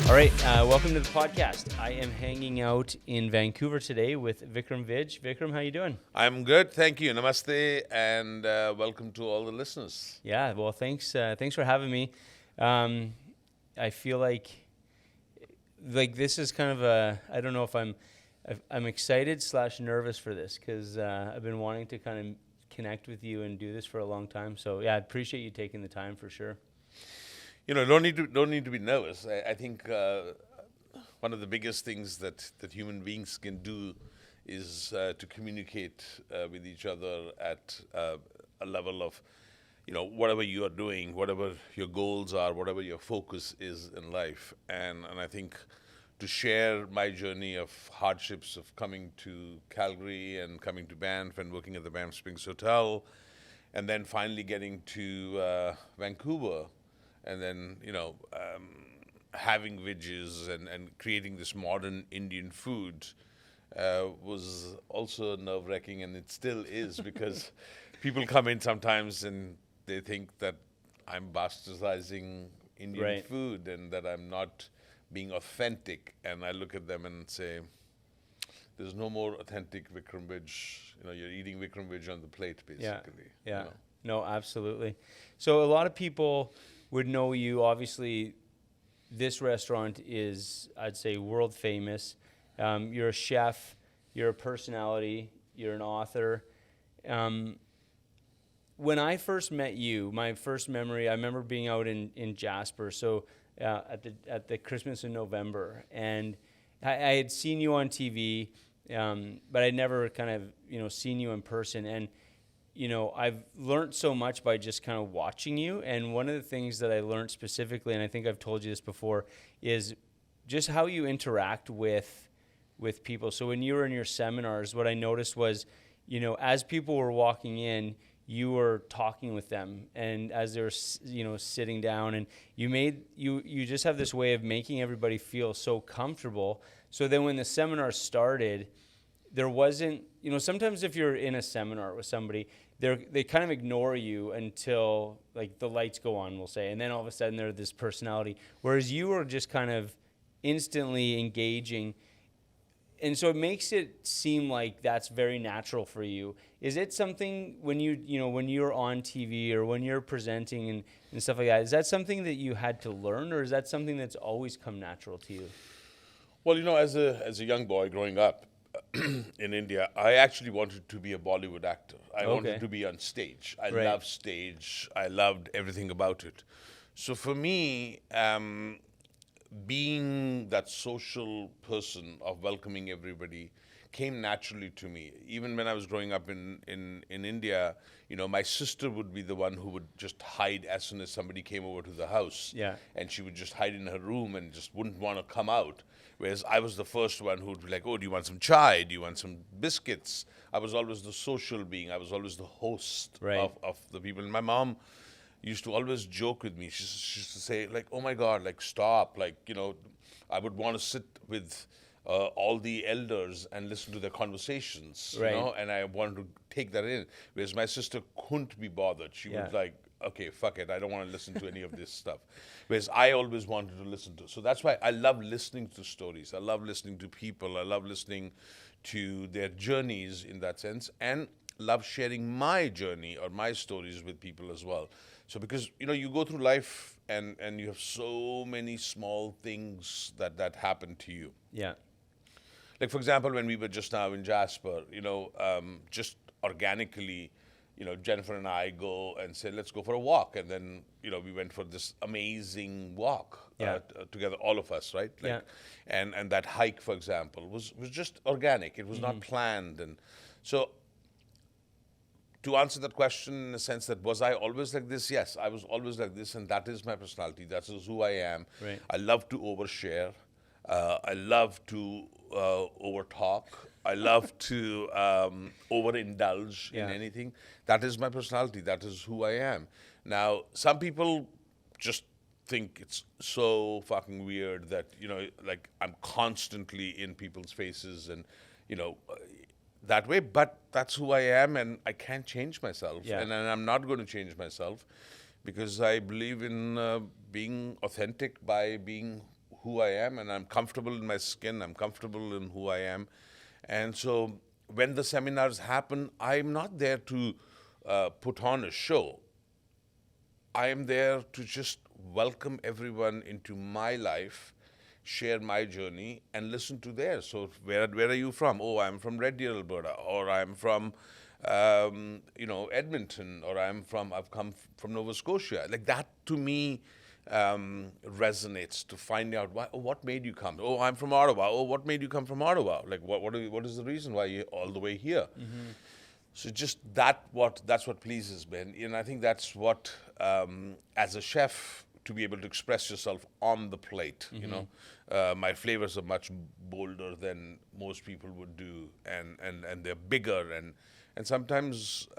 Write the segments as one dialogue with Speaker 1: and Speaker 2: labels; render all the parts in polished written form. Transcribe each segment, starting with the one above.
Speaker 1: All right, welcome to the podcast. I am hanging out in Vancouver today with Vikram Vij. Vikram, how you doing?
Speaker 2: I'm good, thank you. Namaste, and welcome to all the listeners.
Speaker 1: Yeah, well, thanks for having me. I feel like this is kind of I don't know if I'm excited / nervous for this because I've been wanting to kind of connect with you and do this for a long time. So yeah, I appreciate you taking the time for sure.
Speaker 2: You know, don't need to be nervous. I think one of the biggest things that human beings can do is to communicate with each other at a level of, you know, whatever you are doing, whatever your goals are, whatever your focus is in life. And I think to share my journey of hardships of coming to Calgary and coming to Banff and working at the Banff Springs Hotel, and then finally getting to Vancouver, and then, you know, having Vij's and creating this modern Indian food was also nerve-wracking, and it still is because people come in sometimes and they think that I'm bastardizing Indian food and that I'm not being authentic. And I look at them and say, there's no more authentic Vikram Vij. You know, you're eating Vikram Vij on the plate, basically.
Speaker 1: Yeah.
Speaker 2: You know?
Speaker 1: No, absolutely. So a lot of people would know you. Obviously, this restaurant is, I'd say, world famous. You're a chef, you're a personality, you're an author. When I first met you, my first memory, I remember being out in Jasper, so at the Christmas in November, and I had seen you on TV, but I'd never kind of, you know, seen you in person. And you know, I've learned so much by just kind of watching you. And one of the things that I learned specifically, and I think I've told you this before, is just how you interact with people. So when you were in your seminars, what I noticed was, you know, as people were walking in, you were talking with them, and as they were, you know, sitting down, and you just have this way of making everybody feel so comfortable. So then when the seminar started, there wasn't, you know, sometimes if you're in a seminar with somebody, they kind of ignore you until like the lights go on, we'll say, and then all of a sudden they're this personality. Whereas you are just kind of instantly engaging, and so it makes it seem like that's very natural for you. Is it something when when you're on TV or when you're presenting and stuff like that? Is that something that you had to learn, or is that something that's always come natural to you?
Speaker 2: Well, you know, as a young boy growing up in India, I actually wanted to be a Bollywood actor. I wanted to be on stage. I loved stage. I loved everything about it. So for me, being that social person of welcoming everybody came naturally to me. Even when I was growing up in India, you know, my sister would be the one who would just hide as soon as somebody came over to the house.
Speaker 1: Yeah.
Speaker 2: And she would just hide in her room and just wouldn't want to come out. Whereas I was the first one who would be like, oh, do you want some chai? Do you want some biscuits? I was always the social being. I was always the host of the people. And my mom used to always joke with me. She used to say, like, oh my God, like, stop. Like, you know, I would want to sit with all the elders and listen to their conversations, you know, and I wanted to take that in. Whereas my sister couldn't be bothered. She was like, okay, fuck it, I don't want to listen to any of this stuff. Whereas I always wanted to listen to. So that's why I love listening to stories. I love listening to people. I love listening to their journeys in that sense, and love sharing my journey or my stories with people as well. So because, you know, you go through life and you have so many small things that happen to you.
Speaker 1: Yeah.
Speaker 2: Like, for example, when we were just now in Jasper, you know, just organically, you know, Jennifer and I go and say, let's go for a walk. And then, you know, we went for this amazing walk together, all of us, right? Like, and that hike, for example, was just organic. It was not planned. And so to answer that question in the sense that was I always like this? Yes, I was always like this, and that is my personality. That is who I am.
Speaker 1: Right.
Speaker 2: I love to overshare. I love to overtalk. I love to overindulge in anything. That is my personality. That is who I am. Now, some people just think it's so fucking weird that, you know, like I'm constantly in people's faces and, you know, that way. But that's who I am, and I can't change myself.
Speaker 1: Yeah.
Speaker 2: And I'm not going to change myself because I believe in being authentic by being who I am, and I'm comfortable in my skin. I'm comfortable in who I am. And so when the seminars happen, I'm not there to put on a show. I am there to just welcome everyone into my life, share my journey, and listen to theirs. So where are you from? Oh, I'm from Red Deer, Alberta, or I'm from Edmonton, or I've come from Nova Scotia. Like that to me resonates, to find out what made you come. Oh, I'm from Ottawa. Oh, what made you come from Ottawa? Like what is the reason why you're all the way here? Mm-hmm. So just that's what pleases me, and I think that's what as a chef, to be able to express yourself on the plate. Mm-hmm. My flavors are much bolder than most people would do, and they're bigger, and sometimes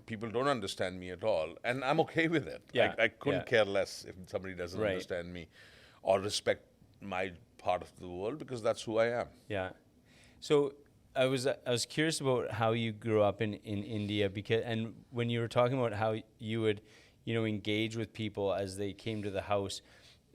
Speaker 2: people don't understand me at all, and I'm okay with it.
Speaker 1: Yeah.
Speaker 2: I couldn't care less if somebody doesn't understand me or respect my part of the world, because that's who I am.
Speaker 1: Yeah. So I was curious about how you grew up in India, and when you were talking about how you would, engage with people as they came to the house.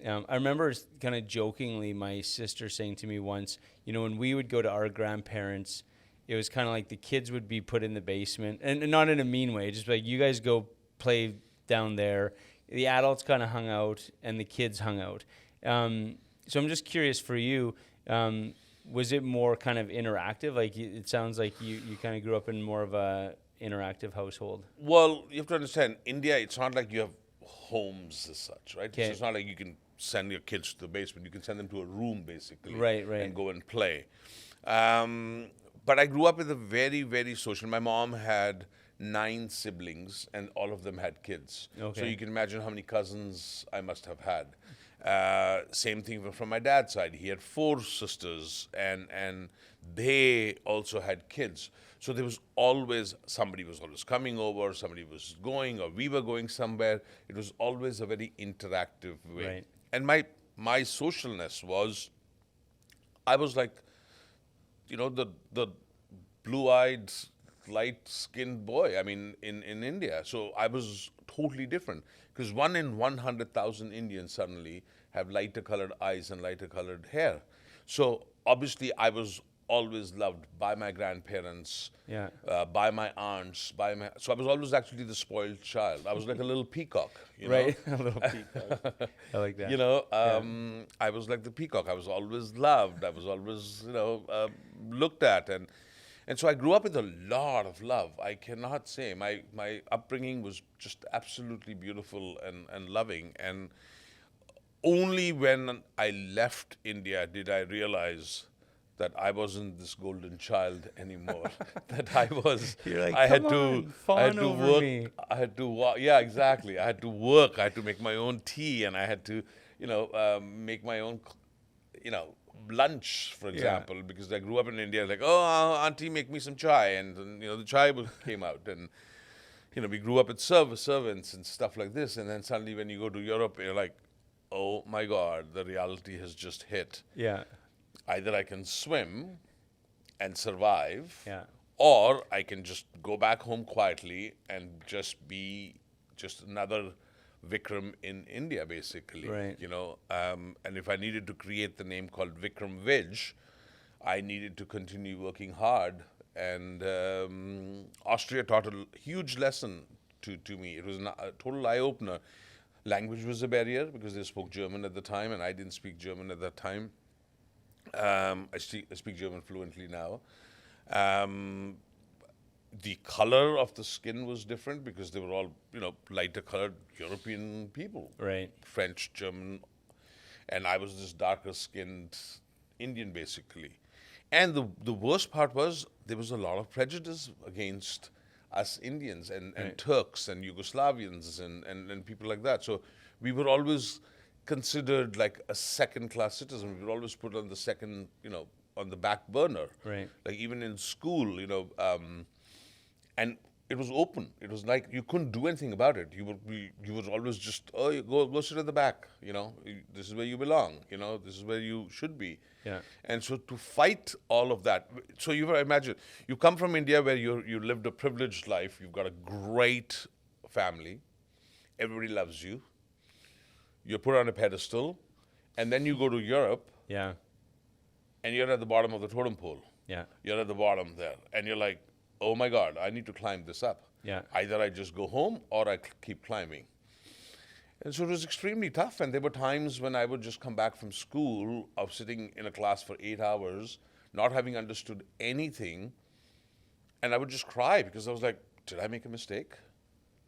Speaker 1: I remember kind of jokingly my sister saying to me once, when we would go to our grandparents, it was kind of like the kids would be put in the basement, and not in a mean way, just like, you guys go play down there. The adults kind of hung out and the kids hung out. So I'm just curious for you, was it more kind of interactive? Like, it sounds like you kind of grew up in more of a interactive household.
Speaker 2: Well, you have to understand, India, it's not like you have homes as such, right?
Speaker 1: Okay.
Speaker 2: So it's not like you can send your kids to the basement. You can send them to a room, basically.
Speaker 1: Right.
Speaker 2: And go and play. But I grew up with a very, very social. My mom had 9 siblings, and all of them had kids.
Speaker 1: Okay.
Speaker 2: So you can imagine how many cousins I must have had. Same thing from my dad's side. He had 4 sisters, and they also had kids. So there was always, somebody was always coming over, somebody was going, or we were going somewhere. It was always a very interactive way.
Speaker 1: Right.
Speaker 2: And my socialness was, I was like, the blue-eyed, light-skinned boy, in India. So I was totally different. Because 1 in 100,000 Indians suddenly have lighter colored eyes and lighter colored hair. So obviously I was always loved by my grandparents, by my aunts, so I was always actually the spoiled child. I was like a little peacock,
Speaker 1: Right, a little peacock. I like that.
Speaker 2: I was like the peacock. I was always loved. I was always, looked at, and so I grew up with a lot of love. I cannot say my upbringing was just absolutely beautiful and loving. And only when I left India did I realize that I wasn't this golden child anymore. That I was.
Speaker 1: You're like,
Speaker 2: I had
Speaker 1: fawn
Speaker 2: to
Speaker 1: over
Speaker 2: work.
Speaker 1: me.
Speaker 2: I had to work. Yeah, exactly. I had to work. I had to make my own tea, and I had to, make my own, lunch, for example, because I grew up in India. Like, oh, auntie, make me some chai, and the chai came out, and we grew up with servants and stuff like this, and then suddenly when you go to Europe, you're like, oh my God, the reality has just hit.
Speaker 1: Yeah.
Speaker 2: Either I can swim and survive,
Speaker 1: or
Speaker 2: I can just go back home quietly and just be just another Vikram in India, basically.
Speaker 1: Right.
Speaker 2: And if I needed to create the name called Vikram Vij, I needed to continue working hard. And Austria taught a huge lesson to me. It was a total eye-opener. Language was a barrier because they spoke German at the time, and I didn't speak German at that time. I speak German fluently now. The color of the skin was different because they were all, lighter colored European people.
Speaker 1: Right.
Speaker 2: French, German, and I was this darker skinned Indian, basically. And the worst part was there was a lot of prejudice against us Indians and Turks and Yugoslavians and people like that. So we were always considered like a second-class citizen. We were always put on the second, on the back burner.
Speaker 1: Right.
Speaker 2: Like even in school, and it was open. It was like you couldn't do anything about it. You would always just, you go sit at the back. This is where you belong. This is where you should be.
Speaker 1: Yeah.
Speaker 2: And so to fight all of that, so imagine you come from India where you lived a privileged life. You've got a great family. Everybody loves you. You're put on a pedestal, And then you go to Europe,
Speaker 1: Yeah.
Speaker 2: and you're at the bottom of the totem pole.
Speaker 1: Yeah.
Speaker 2: You're at the bottom there, and you're like, oh my God, I need to climb this up.
Speaker 1: Yeah.
Speaker 2: Either I just go home or I keep climbing. And so it was extremely tough. And there were times when I would just come back from school of sitting in a class for 8 hours, not having understood anything. And I would just cry because I was like, did I make a mistake?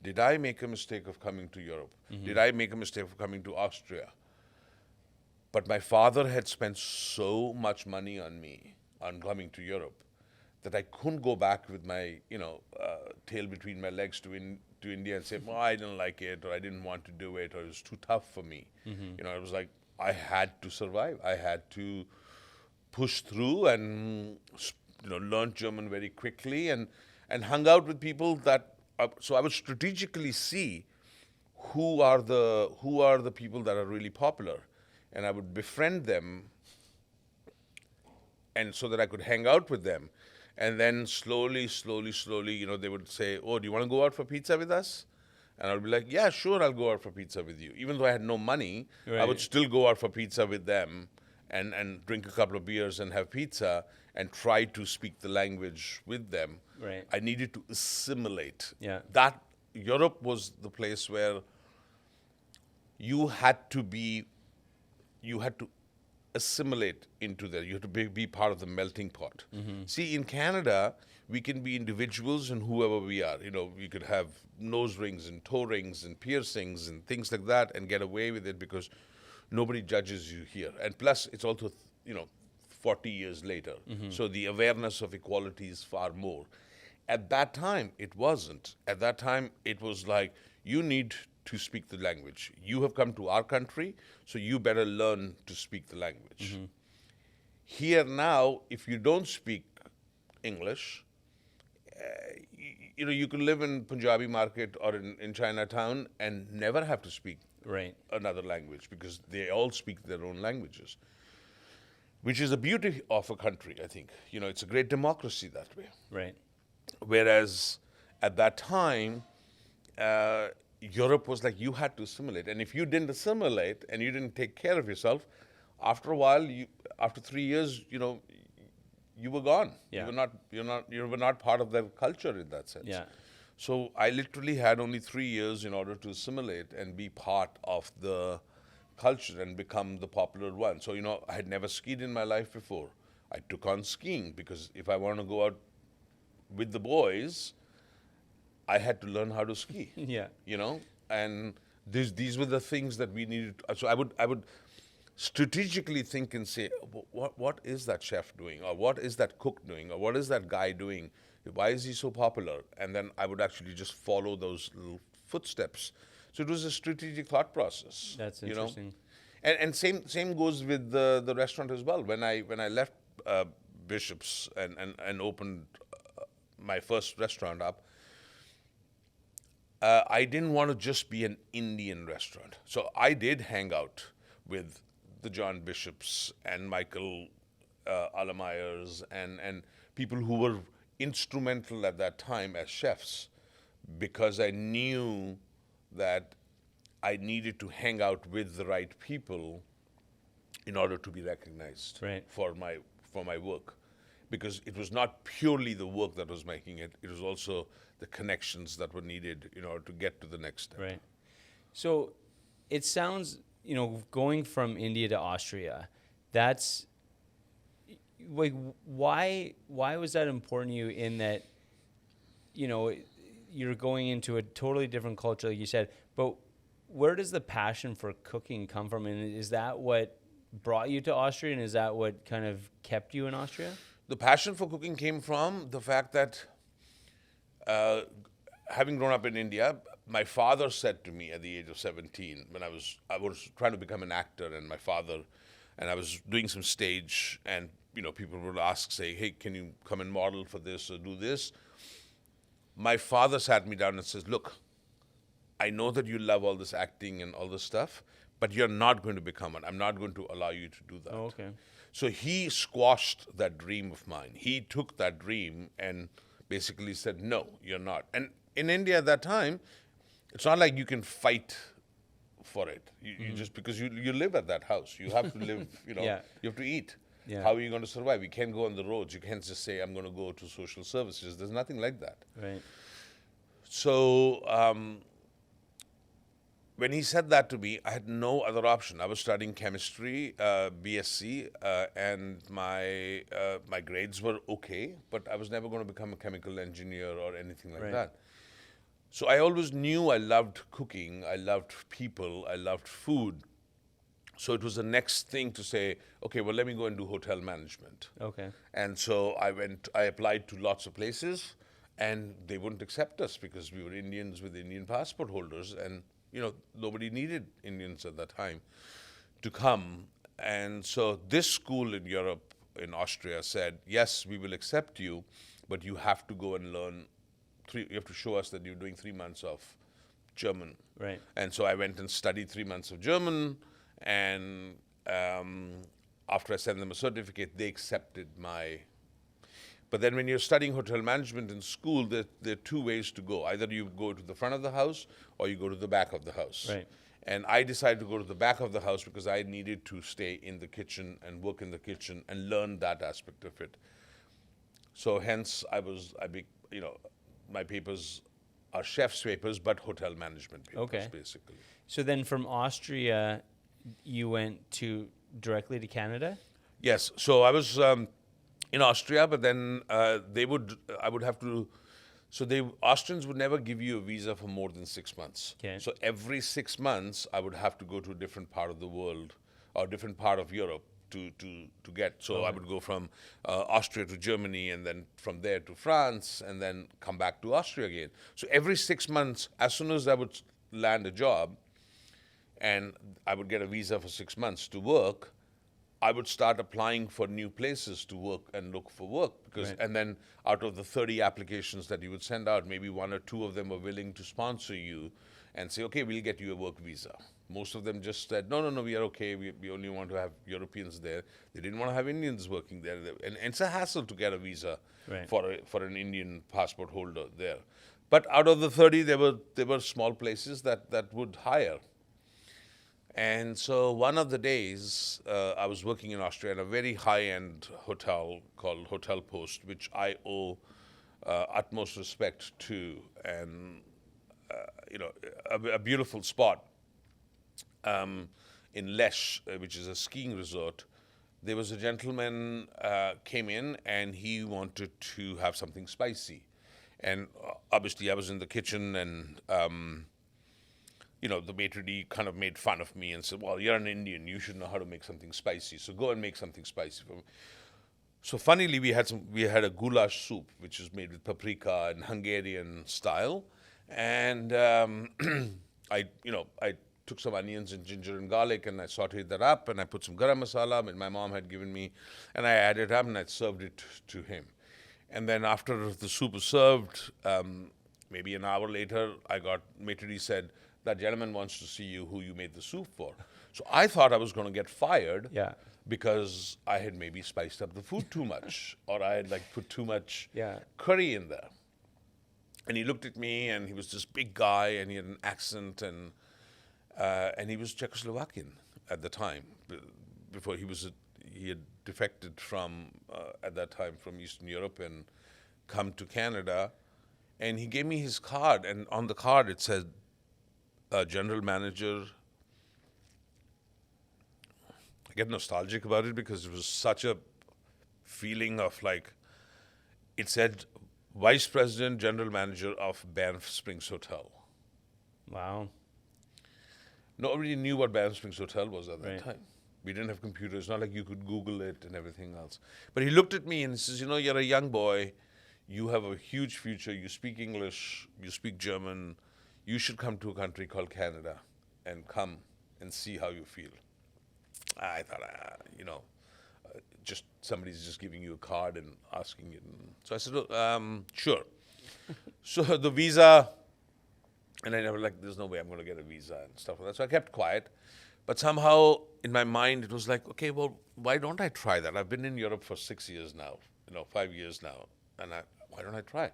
Speaker 2: Did I make a mistake of coming to Europe? Did I make a mistake of coming to Austria? But my father had spent so much money on me on coming to Europe that I couldn't go back with my, tail between my legs to India and say, well, I didn't like it, or I didn't want to do it, or it was too tough for me. It was like I had to survive. I had to push through and learn German very quickly and hung out with people that. So I would strategically see who are the people that are really popular, and I would befriend them, and so that I could hang out with them. And then slowly, they would say, oh, do you want to go out for pizza with us? And I'd be like, yeah, sure, I'll go out for pizza with you. Even though I had no money, I would still go out for pizza with them and drink a couple of beers and have pizza and try to speak the language with them.
Speaker 1: Right.
Speaker 2: I needed to assimilate.
Speaker 1: Yeah.
Speaker 2: That Europe was the place where you had to assimilate into there. You have to be part of the melting pot. See, in Canada, we can be individuals and whoever we are. We could have nose rings and toe rings and piercings and things like that and get away with it because nobody judges you here. And plus, it's also, 40 years later. So the awareness of equality is far more. At that time, it wasn't. At that time, it was like, you need to speak the language. You have come to our country, so you better learn to speak the language. Here now, if you don't speak English, you can live in Punjabi market or in Chinatown and never have to speak another language because they all speak their own languages, which is the beauty of a country, I think. It's a great democracy that way.
Speaker 1: Right.
Speaker 2: Whereas at that time, Europe was like you had to assimilate. And if you didn't assimilate and you didn't take care of yourself, after a while, after 3 years, you were gone.
Speaker 1: Yeah.
Speaker 2: You were not part of their culture in that sense.
Speaker 1: Yeah.
Speaker 2: So I literally had only 3 years in order to assimilate and be part of the culture and become the popular one. So, I had never skied in my life before. I took on skiing because if I want to go out with the boys, I had to learn how to ski.
Speaker 1: Yeah.
Speaker 2: And these were the things that we needed. So I would strategically think and say, what is that chef doing? Or what is that cook doing? Or what is that guy doing? Why is he so popular? And then I would actually just follow those little footsteps. So it was a strategic thought process.
Speaker 1: That's interesting.
Speaker 2: And same goes with the restaurant as well. When I left Bishop's and opened my first restaurant up, I didn't want to just be an Indian restaurant. So I did hang out with the John Bishops and Michael Alameyers and people who were instrumental at that time as chefs, because I knew that I needed to hang out with the right people in order to be recognized for my work. Because it was not purely the work that was making it, it was also the connections that were needed in order to get to the next step.
Speaker 1: Right. So it sounds, going from India to Austria, that's like, why was that important to you in that, you're going into a totally different culture, like you said, but where does the passion for cooking come from? And is that what brought you to Austria, and is that what kind of kept you in Austria?
Speaker 2: The passion for cooking came from the fact that having grown up in India, my father said to me at the age of 17, when I was trying to become an actor, and I was doing some stage, and people would ask, say, hey, can you come and model for this or do this? My father sat me down and says, look, I know that you love all this acting and all this stuff, but you're not going to become it. I'm not going to allow you to do that.
Speaker 1: Oh, okay.
Speaker 2: So he squashed that dream of mine. He took that dream and basically said, no, you're not. And in India at that time, it's not like you can fight for it. You just because you live at that house, you have to live.
Speaker 1: Yeah.
Speaker 2: You have to eat.
Speaker 1: Yeah.
Speaker 2: How are you going to survive? You can't go on the roads. You can't just say I'm going to go to social services. There's nothing like that.
Speaker 1: Right.
Speaker 2: So when he said that to me, I had no other option. I was studying chemistry, BSc, and my grades were okay, but I was never going to become a chemical engineer or anything like
Speaker 1: Right.
Speaker 2: that. So I always knew I loved cooking, I loved people, I loved food. So it was the next thing to say, okay, well, let me go and do hotel management.
Speaker 1: Okay.
Speaker 2: And so I applied to lots of places, and they wouldn't accept us because we were Indians with Indian passport holders, and nobody needed Indians at that time to come. And so this school in Europe, in Austria, said, yes, we will accept you, but you have to go and learn you have to show us that you're doing 3 months of German.
Speaker 1: Right.
Speaker 2: And so I went and studied 3 months of German, and after I sent them a certificate, they accepted my. But then when you're studying hotel management in school, there are two ways to go. Either you go to the front of the house or you go to the back of the house.
Speaker 1: Right.
Speaker 2: And I decided to go to the back of the house because I needed to stay in the kitchen and work in the kitchen and learn that aspect of it. So hence my papers are chef's papers, but hotel management papers,
Speaker 1: Okay.
Speaker 2: basically.
Speaker 1: So then from Austria, you went directly to Canada?
Speaker 2: Yes. So I was in Austria, but then I would have to. So Austrians would never give you a visa for more than 6 months.
Speaker 1: Okay.
Speaker 2: So every 6 months, I would have to go to a different part of the world or a different part of Europe to get. So I would go from Austria to Germany, and then from there to France, and then come back to Austria again. So every 6 months, as soon as I would land a job, and I would get a visa for 6 months to work, I would start applying for new places to work and look for work.
Speaker 1: Right.
Speaker 2: And then out of the 30 applications that you would send out, maybe 1 or 2 of them were willing to sponsor you and say, okay, we'll get you a work visa. Most of them just said, no, we are okay. We only want to have Europeans there. They didn't want to have Indians working there. And it's a hassle to get a visa
Speaker 1: Right.
Speaker 2: for an Indian passport holder there. But out of the 30, there were small places that would hire. And so one of the days, I was working in Austria in a very high-end hotel called Hotel Post, which I owe utmost respect to, and a beautiful spot in Lech, which is a skiing resort. There was a gentleman came in, and he wanted to have something spicy. And obviously I was in the kitchen, and the maitre d' kind of made fun of me and said, well, you're an Indian, you should know how to make something spicy, so go and make something spicy for me. So funnily, we had a goulash soup, which is made with paprika and Hungarian style. And I took some onions and ginger and garlic, and I sauteed that up, and I put some garam masala that my mom had given me, and I added it up, and I served it to him. And then after the soup was served, maybe an hour later, I got, maitre d' said, that gentleman wants to see you, who you made the soup for. So I thought I was going to get fired because I had maybe spiced up the food too much, or I had put too much curry in there. And he looked at me, and he was this big guy, and he had an accent, and he was Czechoslovakian at the time. Before he had defected from at that time from Eastern Europe and come to Canada, and he gave me his card, and on the card it said, general manager. I get nostalgic about it because it was such a feeling of it said vice president, general manager of Banff Springs Hotel.
Speaker 1: Wow.
Speaker 2: Nobody knew what Banff Springs Hotel was at that
Speaker 1: Right.
Speaker 2: time. We didn't have computers, not like you could Google it and everything else. But he looked at me and he says, you're a young boy, you have a huge future, you speak English, you speak German, you should come to a country called Canada and come and see how you feel. I thought, just somebody's just giving you a card and asking it. So I said, sure. So the visa, and I never there's no way I'm going to get a visa and stuff like that. So I kept quiet. But somehow in my mind, it was okay, well, why don't I try that? I've been in Europe for 6 years now, 5 years now. And why don't I try?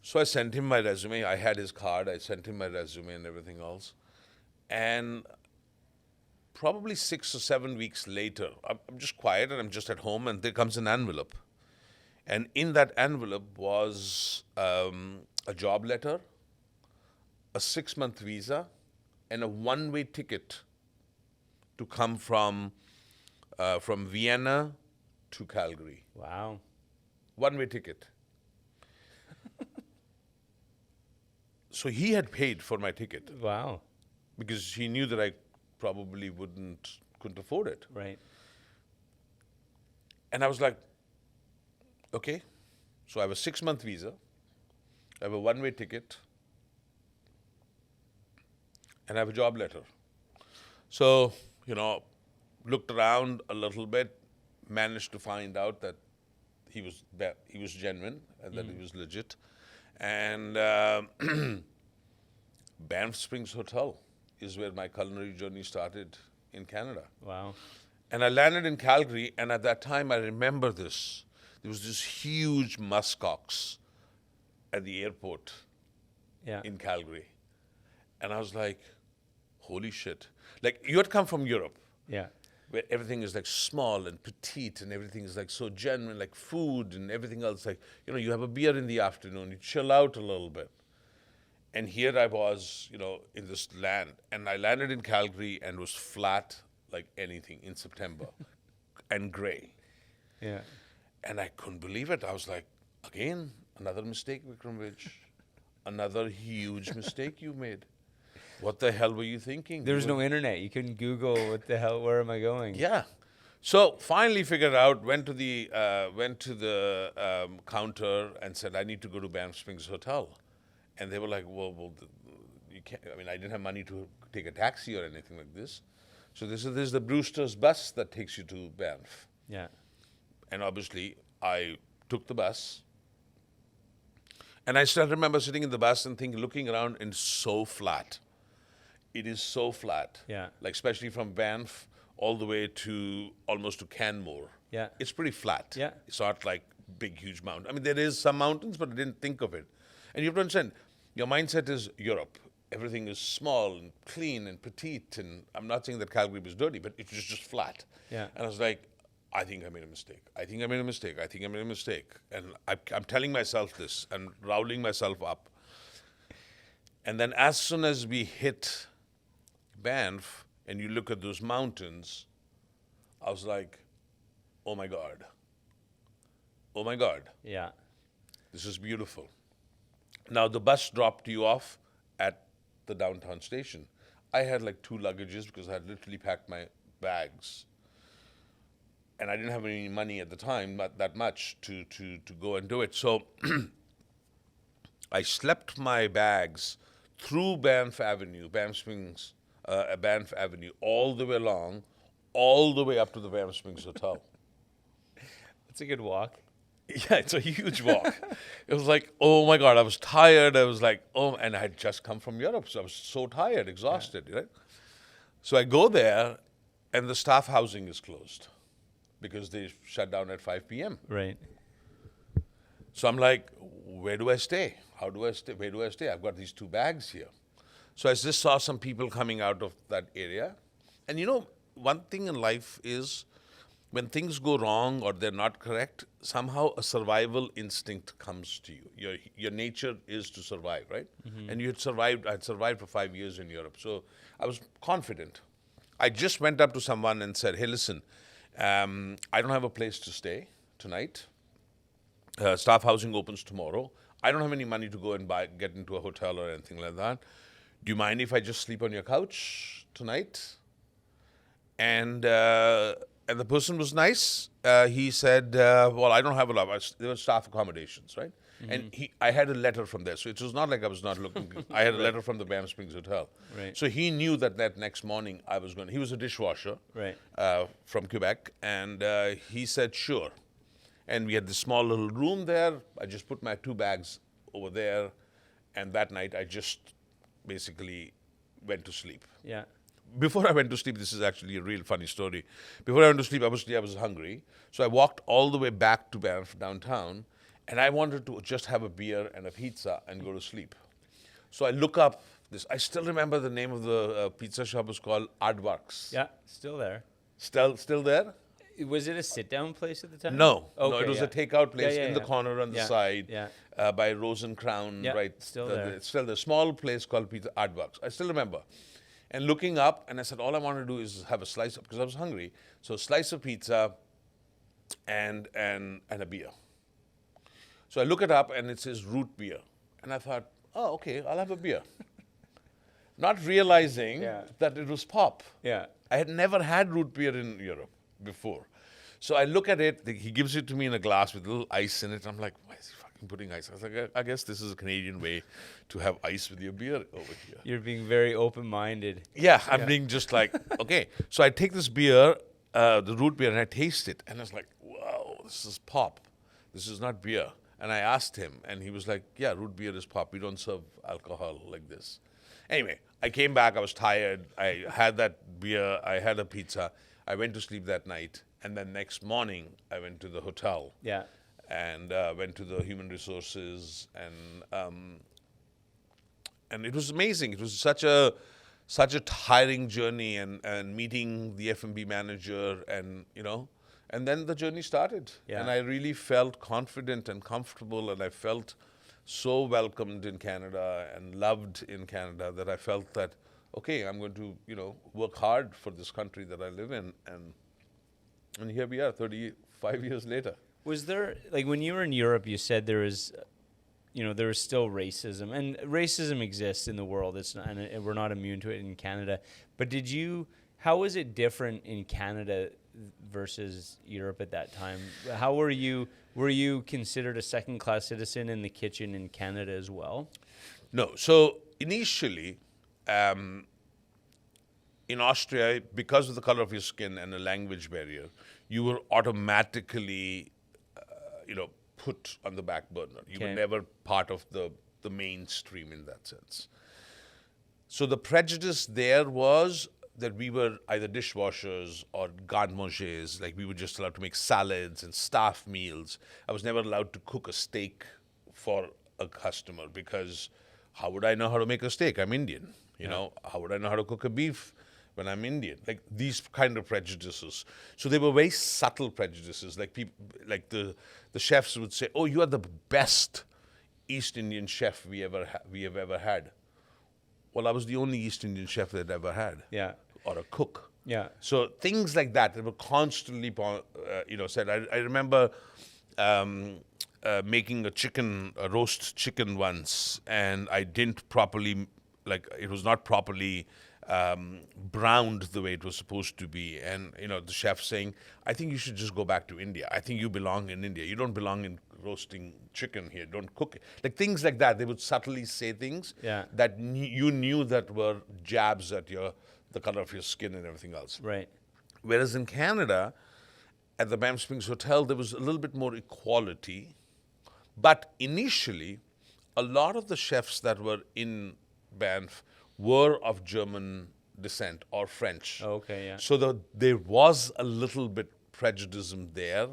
Speaker 2: So I sent him my resume. I had his card. I sent him my resume and everything else. And probably 6 or 7 weeks later, I'm just quiet and I'm just at home, and there comes an envelope. And in that envelope was a job letter, a 6-month visa, and a one-way ticket to come from Vienna to Calgary.
Speaker 1: Wow.
Speaker 2: One-way ticket. So he had paid for my ticket
Speaker 1: Wow.
Speaker 2: because he knew that I probably couldn't afford it.
Speaker 1: Right.
Speaker 2: And I was like, okay, so I have a 6-month visa, I have a one-way ticket, and I have a job letter. So, looked around a little bit, managed to find out that he was genuine and that he was legit. And Banff Springs Hotel is where my culinary journey started in Canada.
Speaker 1: Wow.
Speaker 2: And I landed in Calgary, and at that time, I remember this. There was this huge muskox at the airport
Speaker 1: Yeah.
Speaker 2: in Calgary. And I was like, holy shit. Like, you had come from Europe,
Speaker 1: Yeah.
Speaker 2: where everything is like small and petite, and everything is like so genuine, like food and everything else. Like, you have a beer in the afternoon, you chill out a little bit. And here I was, in this land, and I landed in Calgary and was flat like anything in September and gray.
Speaker 1: Yeah.
Speaker 2: And I couldn't believe it. I was like, again, another mistake, Vikram Vij. Another huge mistake you made. What the hell were you thinking?
Speaker 1: There was no internet. You couldn't Google what the hell, where am I going?
Speaker 2: Yeah. So finally figured out, went to the counter and said, I need to go to Banff Springs Hotel. And they were like, well, you can't. I mean, I didn't have money to take a taxi or anything like this. So this is the Brewster's bus that takes you to Banff.
Speaker 1: Yeah.
Speaker 2: And obviously, I took the bus. And I still remember sitting in the bus and looking around, and so flat. It is so flat.
Speaker 1: Yeah.
Speaker 2: Like, especially from Banff all the way to almost to Canmore.
Speaker 1: Yeah.
Speaker 2: It's pretty flat.
Speaker 1: Yeah.
Speaker 2: It's not like big, huge mountain. I mean, there is some mountains, but I didn't think of it. And you have to understand, your mindset is Europe. Everything is small and clean and petite. And I'm not saying that Calgary was dirty, but it was just flat.
Speaker 1: Yeah.
Speaker 2: And I was like, I think I made a mistake. I think I made a mistake. I think I made a mistake. And I'm telling myself this and rousing myself up. And then as soon as we hit Banff and you look at those mountains, I was like, oh my God. Oh my God.
Speaker 1: Yeah.
Speaker 2: This is beautiful. Now the bus dropped you off at the downtown station. I had like 2 luggages because I had literally packed my bags. And I didn't have any money at the time, not that much, to go and do it. So I slept my bags through Banff Avenue, Banff Springs, Banff Avenue, all the way along, all the way up to the Banff Springs Hotel.
Speaker 1: That's a good walk.
Speaker 2: Yeah, it's a huge walk. It was like, oh my God, I was tired. I was like, and I had just come from Europe, so I was so tired, exhausted, right? So I go there, and the staff housing is closed because they shut down at 5 p.m.
Speaker 1: Right.
Speaker 2: So I'm like, where do I stay? How do I stay? Where do I stay? I've got these 2 bags here. So I just saw some people coming out of that area. And one thing in life is when things go wrong or they're not correct, somehow a survival instinct comes to you. Your nature is to survive, right? Mm-hmm. And I'd survived for 5 years in Europe. So I was confident. I just went up to someone and said, hey, listen, I don't have a place to stay tonight. Staff housing opens tomorrow. I don't have any money to go and get into a hotel or anything like that. Do you mind if I just sleep on your couch tonight? And the person was nice. He said, well, I don't have a lot. There were staff accommodations, right? Mm-hmm. And I had a letter from there. So it was not like I was not looking. I had a letter from the Banff Springs Hotel.
Speaker 1: Right.
Speaker 2: So he knew that next morning I was going. He was a dishwasher from Quebec. And he said, sure. And we had this small little room there. I just put my 2 bags over there. And that night I just basically went to sleep.
Speaker 1: Yeah.
Speaker 2: Before I went to sleep, this is actually a real funny story. Before I went to sleep, obviously I was hungry. So I walked all the way back to Banff downtown, and I wanted to just have a beer and a pizza and go to sleep. So I look up this. I still remember the name of the pizza shop was called Aardvarks.
Speaker 1: Yeah, still there.
Speaker 2: Still there?
Speaker 1: Was it a sit-down place at the time?
Speaker 2: No,
Speaker 1: Okay,
Speaker 2: it was
Speaker 1: yeah.
Speaker 2: a takeout place
Speaker 1: Yeah,
Speaker 2: in the corner on the
Speaker 1: Yeah,
Speaker 2: side
Speaker 1: yeah.
Speaker 2: by Rose and Crown,
Speaker 1: Yeah,
Speaker 2: right?
Speaker 1: still there.
Speaker 2: It's still the small place called Pizza Aardvarks. I still remember. And looking up, and I said, all I want to do is have a slice, because I was hungry. So a slice of pizza and a beer. So I look it up, and it says root beer. And I thought, oh, okay, I'll have a beer. Not realizing
Speaker 1: Yeah.
Speaker 2: that it was pop.
Speaker 1: Yeah.
Speaker 2: I had never had root beer in Europe before. So I look at it, he gives it to me in a glass with a little ice in it. I'm like, why is he fucking putting ice? I was like, I guess this is a Canadian way to have ice with your beer over here.
Speaker 1: You're being very open-minded.
Speaker 2: Yeah, I'm being just like, okay. So I take this beer, the root beer, and I taste it. And I was like, wow, this is pop. This is not beer. And I asked him, and he was like, yeah, root beer is pop. We don't serve alcohol like this. Anyway, I came back. I was tired. I had that beer. I had a pizza. I went to sleep that night. And then next morning, I went to the hotel.
Speaker 1: Yeah.
Speaker 2: And went to the human resources. And it was amazing. It was such a tiring journey. And meeting the F&B manager and, and then the journey started.
Speaker 1: Yeah.
Speaker 2: And I really felt confident and comfortable. And I felt so welcomed in Canada and loved in Canada that I felt that, okay, I'm going to, work hard for this country that I live in. And here we are, 35 years later.
Speaker 1: Was there, like when you were in Europe, you said there was, there was still racism. And racism exists in the world. It's not, and we're not immune to it in Canada. But how was it different in Canada versus Europe at that time? How were you considered a second-class citizen in the kitchen in Canada as well?
Speaker 2: No. So initially, in Austria, because of the color of your skin and a language barrier, you were automatically, put on the back burner. You were never part of the mainstream in that sense. So the prejudice there was that we were either dishwashers or garde-mangers, like we were just allowed to make salads and staff meals. I was never allowed to cook a steak for a customer because how would I know how to make a steak? I'm Indian. How would I know how to cook a beef when I'm Indian? Like these kind of prejudices. So they were very subtle prejudices. Like people, like the chefs would say, "Oh, you are the best East Indian chef we have ever had." Well, I was the only East Indian chef they'd ever had.
Speaker 1: Yeah.
Speaker 2: Or a cook.
Speaker 1: Yeah.
Speaker 2: So things like that were constantly, said. I remember making a roast chicken once, and I didn't properly, it was not properly browned the way it was supposed to be. And, the chef saying, I think you should just go back to India. I think you belong in India. You don't belong in roasting chicken here. Don't cook it. Like things like that. They would subtly say things that you knew that were jabs at the color of your skin and everything else.
Speaker 1: Right.
Speaker 2: Whereas in Canada, at the Banff Springs Hotel, there was a little bit more equality. But initially, a lot of the chefs that were in Banff were of German descent or French.
Speaker 1: Okay, yeah.
Speaker 2: So there was a little bit prejudice there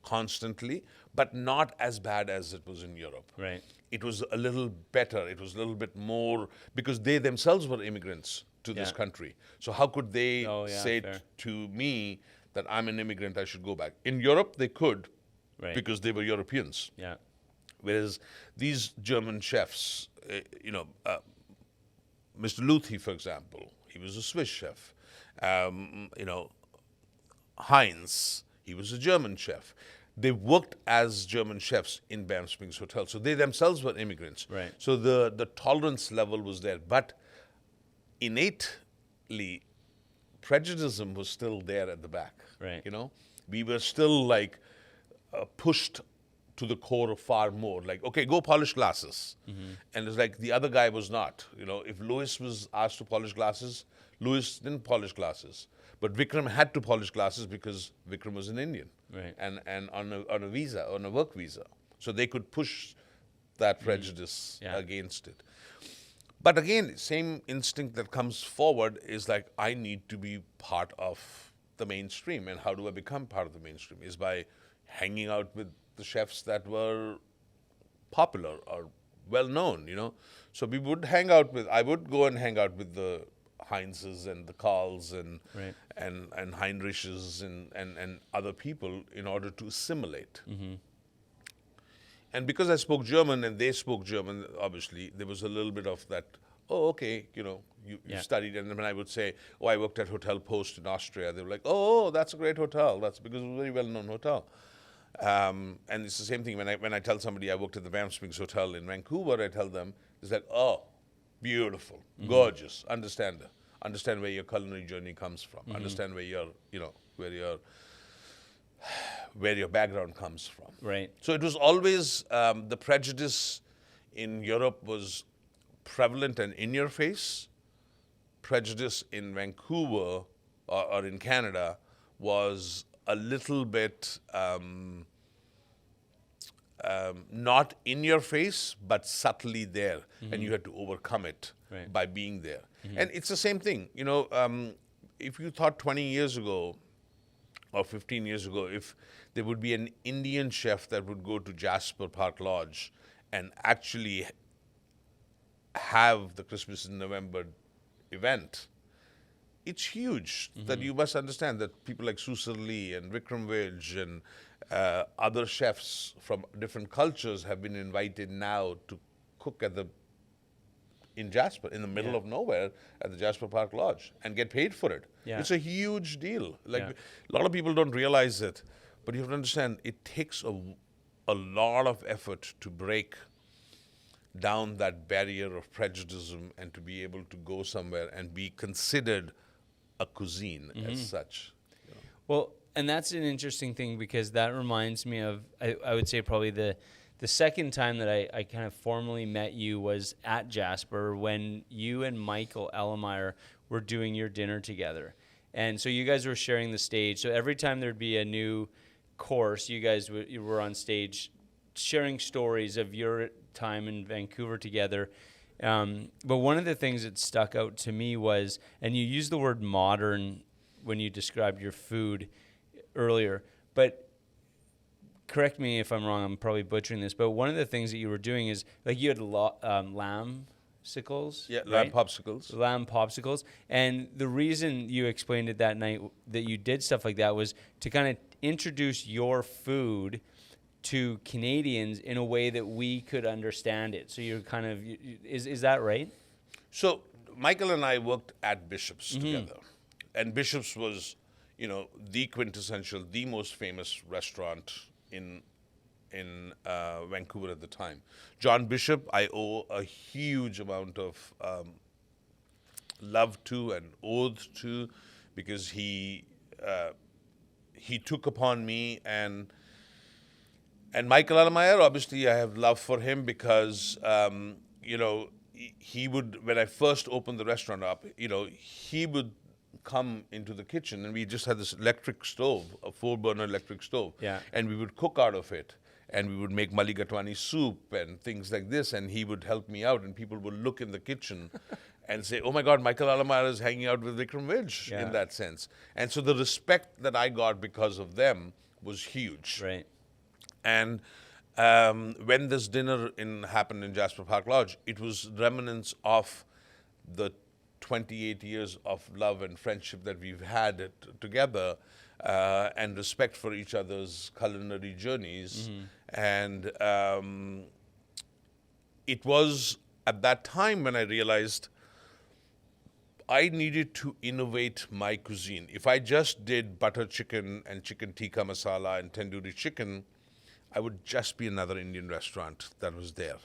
Speaker 2: constantly, but not as bad as it was in Europe.
Speaker 1: Right.
Speaker 2: It was a little better. It was a little bit more, because they themselves were immigrants to this country. So how could they say to me that I'm an immigrant, I should go back? In Europe, they could, because they were Europeans.
Speaker 1: Yeah.
Speaker 2: Whereas these German chefs, Mr. Luthi, for example, he was a Swiss chef. Heinz, he was a German chef. They worked as German chefs in Banff Springs Hotel. So they themselves were immigrants.
Speaker 1: Right.
Speaker 2: So the tolerance level was there. But innately, prejudice was still there at the back.
Speaker 1: Right.
Speaker 2: We were still pushed to the core far more. Like, okay, go polish glasses. Mm-hmm. And it's like the other guy was not. If Louis was asked to polish glasses, Louis didn't polish glasses. But Vikram had to polish glasses because Vikram was an Indian.
Speaker 1: Right.
Speaker 2: And on a visa, on a work visa. So they could push that prejudice against it. But again, same instinct that comes forward is like, I need to be part of the mainstream. And how do I become part of the mainstream? Is by hanging out with the chefs that were popular or well known, So we would I would go and hang out with the Heinzes and the Karls and
Speaker 1: Right.
Speaker 2: and Heinriches and other people in order to assimilate. And because I spoke German and they spoke German, obviously, there was a little bit of that, oh, okay, you
Speaker 1: Yeah.
Speaker 2: studied. And when I would say, oh, I worked at Hotel Post in Austria, they were like, oh, that's a great hotel. That's because it was a very well-known hotel. And it's the same thing when I tell somebody I worked at the Banff Springs Hotel in Vancouver, I tell them, it's like, oh, beautiful, gorgeous, understand where your culinary journey comes from, understand where where your background comes from.
Speaker 1: Right.
Speaker 2: So it was always the prejudice in Europe was prevalent and in your face. Prejudice in Vancouver or in Canada was a little bit not in your face, but subtly there, and you had to overcome it
Speaker 1: Right.
Speaker 2: by being there. And it's the same thing, if you thought 20 years ago or 15 years ago, if there would be an Indian chef that would go to Jasper Park Lodge and actually have the Christmas in November event, it's huge. That you must understand that people like Susar Lee and Vikram Vij and other chefs from different cultures have been invited now to cook in Jasper, in the middle of nowhere at the Jasper Park Lodge and get paid for it.
Speaker 1: Yeah.
Speaker 2: It's a huge deal. Like
Speaker 1: Yeah.
Speaker 2: a lot of people don't realize it, but you have to understand it takes a lot of effort to break down that barrier of prejudice and to be able to go somewhere and be considered a cuisine as such.
Speaker 1: Well, and that's an interesting thing because that reminds me of, I would say probably the second time that I kind of formally met you was at Jasper when you and Michael Ellemeyer were doing your dinner together. And so you guys were sharing the stage. So every time there'd be a new course, you were on stage sharing stories of your time in Vancouver together. But one of the things that stuck out to me was, and you used the word modern when you described your food earlier, but correct me if I'm wrong, I'm probably butchering this, but one of the things that you were doing is, like, you had lamb sickles?
Speaker 2: Yeah,
Speaker 1: right?
Speaker 2: lamb popsicles.
Speaker 1: Lamb popsicles. And the reason you explained it that night that you did stuff like that was to kind of introduce your food to Canadians in a way that we could understand it. So you're kind of, is that right?
Speaker 2: So Michael and I worked at Bishop's together. And Bishop's was, the quintessential, the most famous restaurant in Vancouver at the time. John Bishop, I owe a huge amount of love to and oath to, because he took upon me and Michael Ellemeyer, obviously I have love for him because he would, when I first opened the restaurant up, he would come into the kitchen and we just had this electric stove, a 4-burner electric stove.
Speaker 1: Yeah.
Speaker 2: And we would cook out of it. And we would make mulligatawny soup and things like this, and he would help me out, and people would look in the kitchen and say, oh my God, Michael Ellemeyer is hanging out with Vikram Vij in that sense. And so the respect that I got because of them was huge.
Speaker 1: Right.
Speaker 2: And when this dinner happened in Jasper Park Lodge, it was remnants of the 28 years of love and friendship that we've had together, and respect for each other's culinary journeys. And it was at that time when I realized I needed to innovate my cuisine. If I just did butter chicken and chicken tikka masala and tandoori chicken, I would just be another Indian restaurant that was there.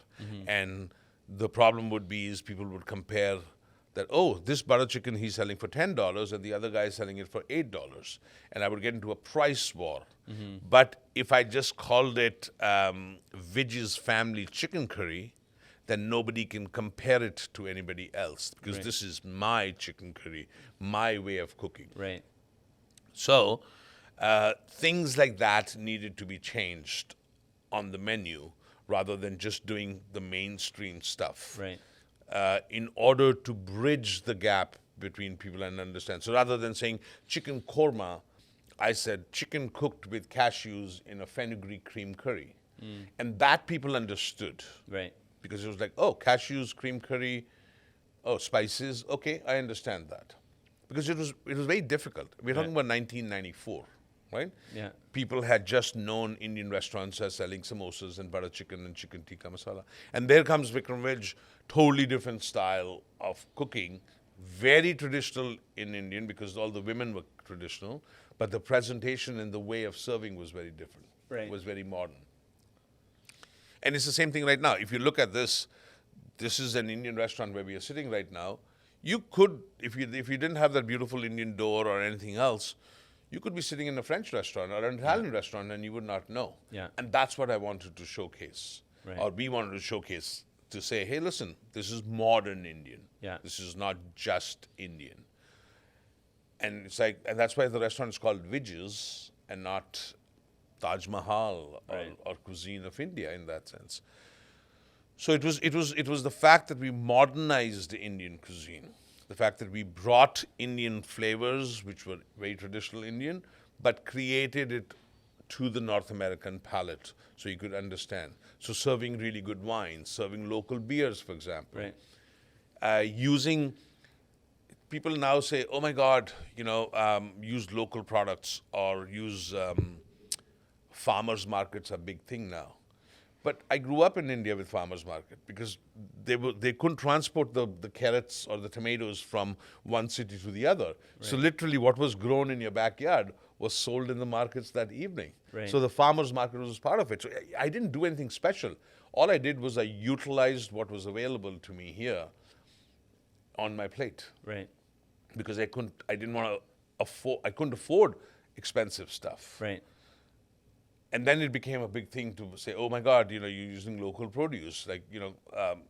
Speaker 2: And the problem would be is people would compare that, oh, this butter chicken he's selling for $10 and the other guy is selling it for $8. And I would get into a price war. But if I just called it Vij's Family Chicken Curry, then nobody can compare it to anybody else because this is my chicken curry, my way of cooking.
Speaker 1: Right.
Speaker 2: So things like that needed to be changed on the menu rather than just doing the mainstream stuff.
Speaker 1: Right.
Speaker 2: In order to bridge the gap between people and understand. So rather than saying chicken korma, I said chicken cooked with cashews in a fenugreek cream curry. And that people understood.
Speaker 1: Right.
Speaker 2: because it was like, oh, cashews, cream curry, oh, spices. Okay, I understand that, because it was very difficult. We're talking about 1994, right?
Speaker 1: Yeah.
Speaker 2: People had just known Indian restaurants as selling samosas and butter chicken and chicken tikka masala, and there comes Vikram Vij, totally different style of cooking, very traditional in Indian because all the women were traditional, but the presentation and the way of serving was very different.
Speaker 1: Right.
Speaker 2: Was very modern. And it's the same thing right now. If you look at this, this is an Indian restaurant where we are sitting right now. You could, if you didn't have that beautiful Indian door or anything else, you could be sitting in a French restaurant or an Italian restaurant and you would not know.
Speaker 1: Yeah.
Speaker 2: And that's what I wanted to showcase,
Speaker 1: Right.
Speaker 2: or we wanted to showcase, to say, hey, listen, this is modern Indian.
Speaker 1: Yeah.
Speaker 2: This is not just Indian. And it's like, and that's why the restaurant is called Vij's and not Taj Mahal or Cuisine of India in that sense. So it was the fact that we modernized Indian cuisine, the fact that we brought Indian flavors, which were very traditional Indian, but created it to the North American palate, so you could understand. So serving really good wines, serving local beers, for example.
Speaker 1: Right.
Speaker 2: Using, people now say, oh my God, use local products or use farmers markets are a big thing now. But I grew up in India with farmers market because they couldn't transport the carrots or the tomatoes from one city to the other. Right. So literally what was grown in your backyard was sold in the markets that evening.
Speaker 1: Right.
Speaker 2: So the farmers market was part of it. So I didn't do anything special. All I did was I utilized what was available to me here on my plate.
Speaker 1: Right.
Speaker 2: Because I couldn't afford expensive stuff.
Speaker 1: Right.
Speaker 2: And then it became a big thing to say, oh my God, you're using local produce, like,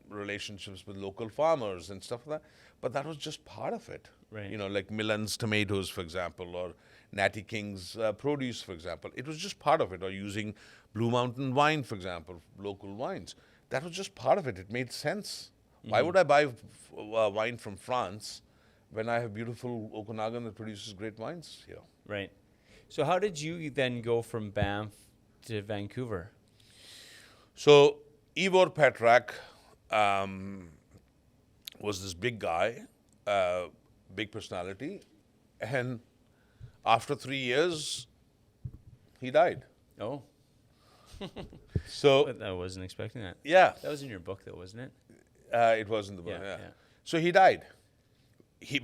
Speaker 2: relationships with local farmers and stuff like that. But that was just part of it.
Speaker 1: Right.
Speaker 2: Like Milan's tomatoes, for example, or Natty King's produce, for example. It was just part of it. Or using Blue Mountain wine, for example, local wines. That was just part of it. It made sense. Mm-hmm. Why would I buy wine from France when I have beautiful Okanagan that produces great wines here?
Speaker 1: Right. So how did you then go from Banff to Vancouver?
Speaker 2: So Ivor Petrak was this big guy, big personality, and after 3 years, he died.
Speaker 1: Oh.
Speaker 2: So
Speaker 1: But I wasn't expecting that.
Speaker 2: yeah,
Speaker 1: That was in your book, though, wasn't it?
Speaker 2: it was in the book.
Speaker 1: Yeah.
Speaker 2: So he died.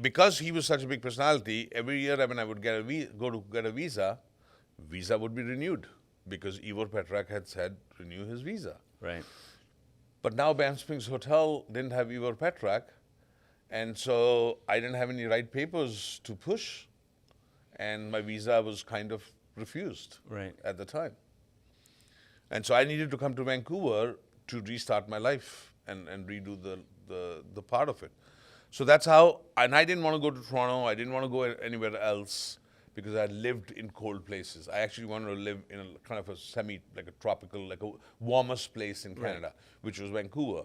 Speaker 2: Because he was such a big personality, every year when I would get a visa would be renewed because Ivor Petrak had said renew his visa.
Speaker 1: Right.
Speaker 2: But now Banff Springs Hotel didn't have Ivor Petrak, and so I didn't have any right papers to push, and my visa was kind of refused at the time. And so I needed to come to Vancouver to restart my life and redo the part of it. So that's how, and I didn't want to go to Toronto, I didn't want to go anywhere else because I lived in cold places. I actually wanted to live in a kind of like a tropical, like a warmest place in Canada, which was Vancouver.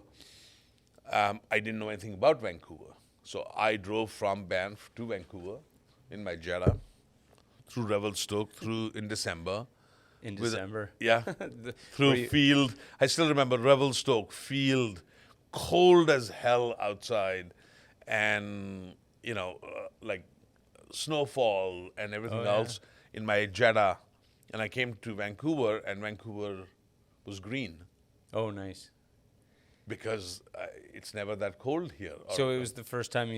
Speaker 2: I didn't know anything about Vancouver. So I drove from Banff to Vancouver in my Jetta, through Revelstoke, in December.
Speaker 1: In December?
Speaker 2: Yeah, through field. I still remember Revelstoke, field, cold as hell outside. And, like snowfall and everything else in my Jetta. And I came to Vancouver, and Vancouver was green.
Speaker 1: Oh, nice.
Speaker 2: Because it's never that cold here.
Speaker 1: So it was the first time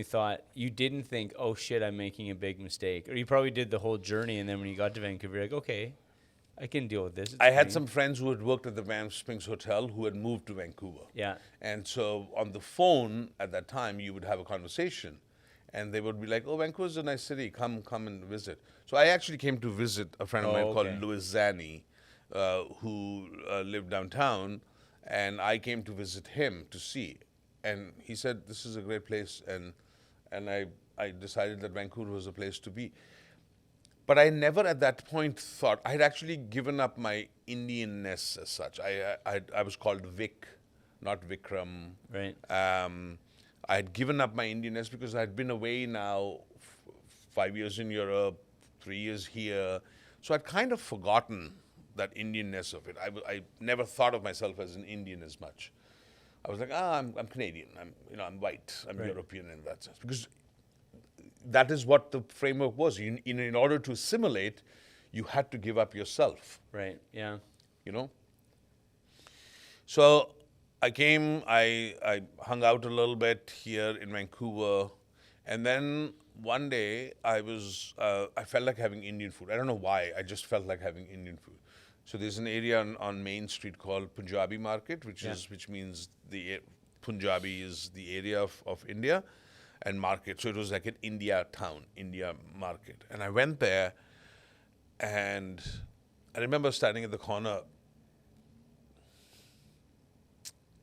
Speaker 1: you didn't think, oh shit, I'm making a big mistake. Or you probably did the whole journey, and then when you got to Vancouver, you're like, okay, I can deal with this.
Speaker 2: I had some friends who had worked at the Banff Springs Hotel who had moved to Vancouver.
Speaker 1: Yeah.
Speaker 2: And so on the phone at that time, you would have a conversation. And they would be like, oh, Vancouver's a nice city. Come and visit. So I actually came to visit a friend of mine called Louis Zani, who lived downtown. And I came to visit him to see. And he said, this is a great place. And I decided that Vancouver was a place to be. But I never at that point thought, I had actually given up my Indianness as such. I was called Vic, not Vikram.
Speaker 1: Right.
Speaker 2: I had given up my Indianness because I had been away now 5 years in Europe, 3 years here. So I'd kind of forgotten that Indianness of it. I never thought of myself as an Indian as much. I was like, I'm Canadian. I'm white. I'm
Speaker 1: Right.
Speaker 2: European in that sense. Because that is what the framework was. In order to assimilate, you had to give up yourself,
Speaker 1: Right. Yeah.
Speaker 2: you know? So I came, I hung out a little bit here in Vancouver, and then one day I felt like having Indian food. I don't know why, I just felt like having Indian food. So there's an area on Main Street called Punjabi Market, which means Punjabi is the area of India, and market. So it was like an India town, India market. And I went there, and I remember standing at the corner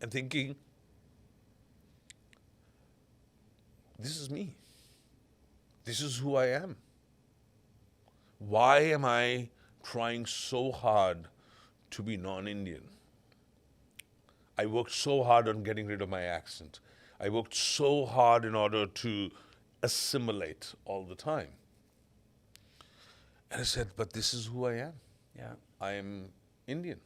Speaker 2: and thinking, this is me. This is who I am. Why am I trying so hard to be non-Indian? I worked so hard on getting rid of my accent. I worked so hard in order to assimilate all the time. And I said, but this is who I am.
Speaker 1: Yeah.
Speaker 2: I am Indian.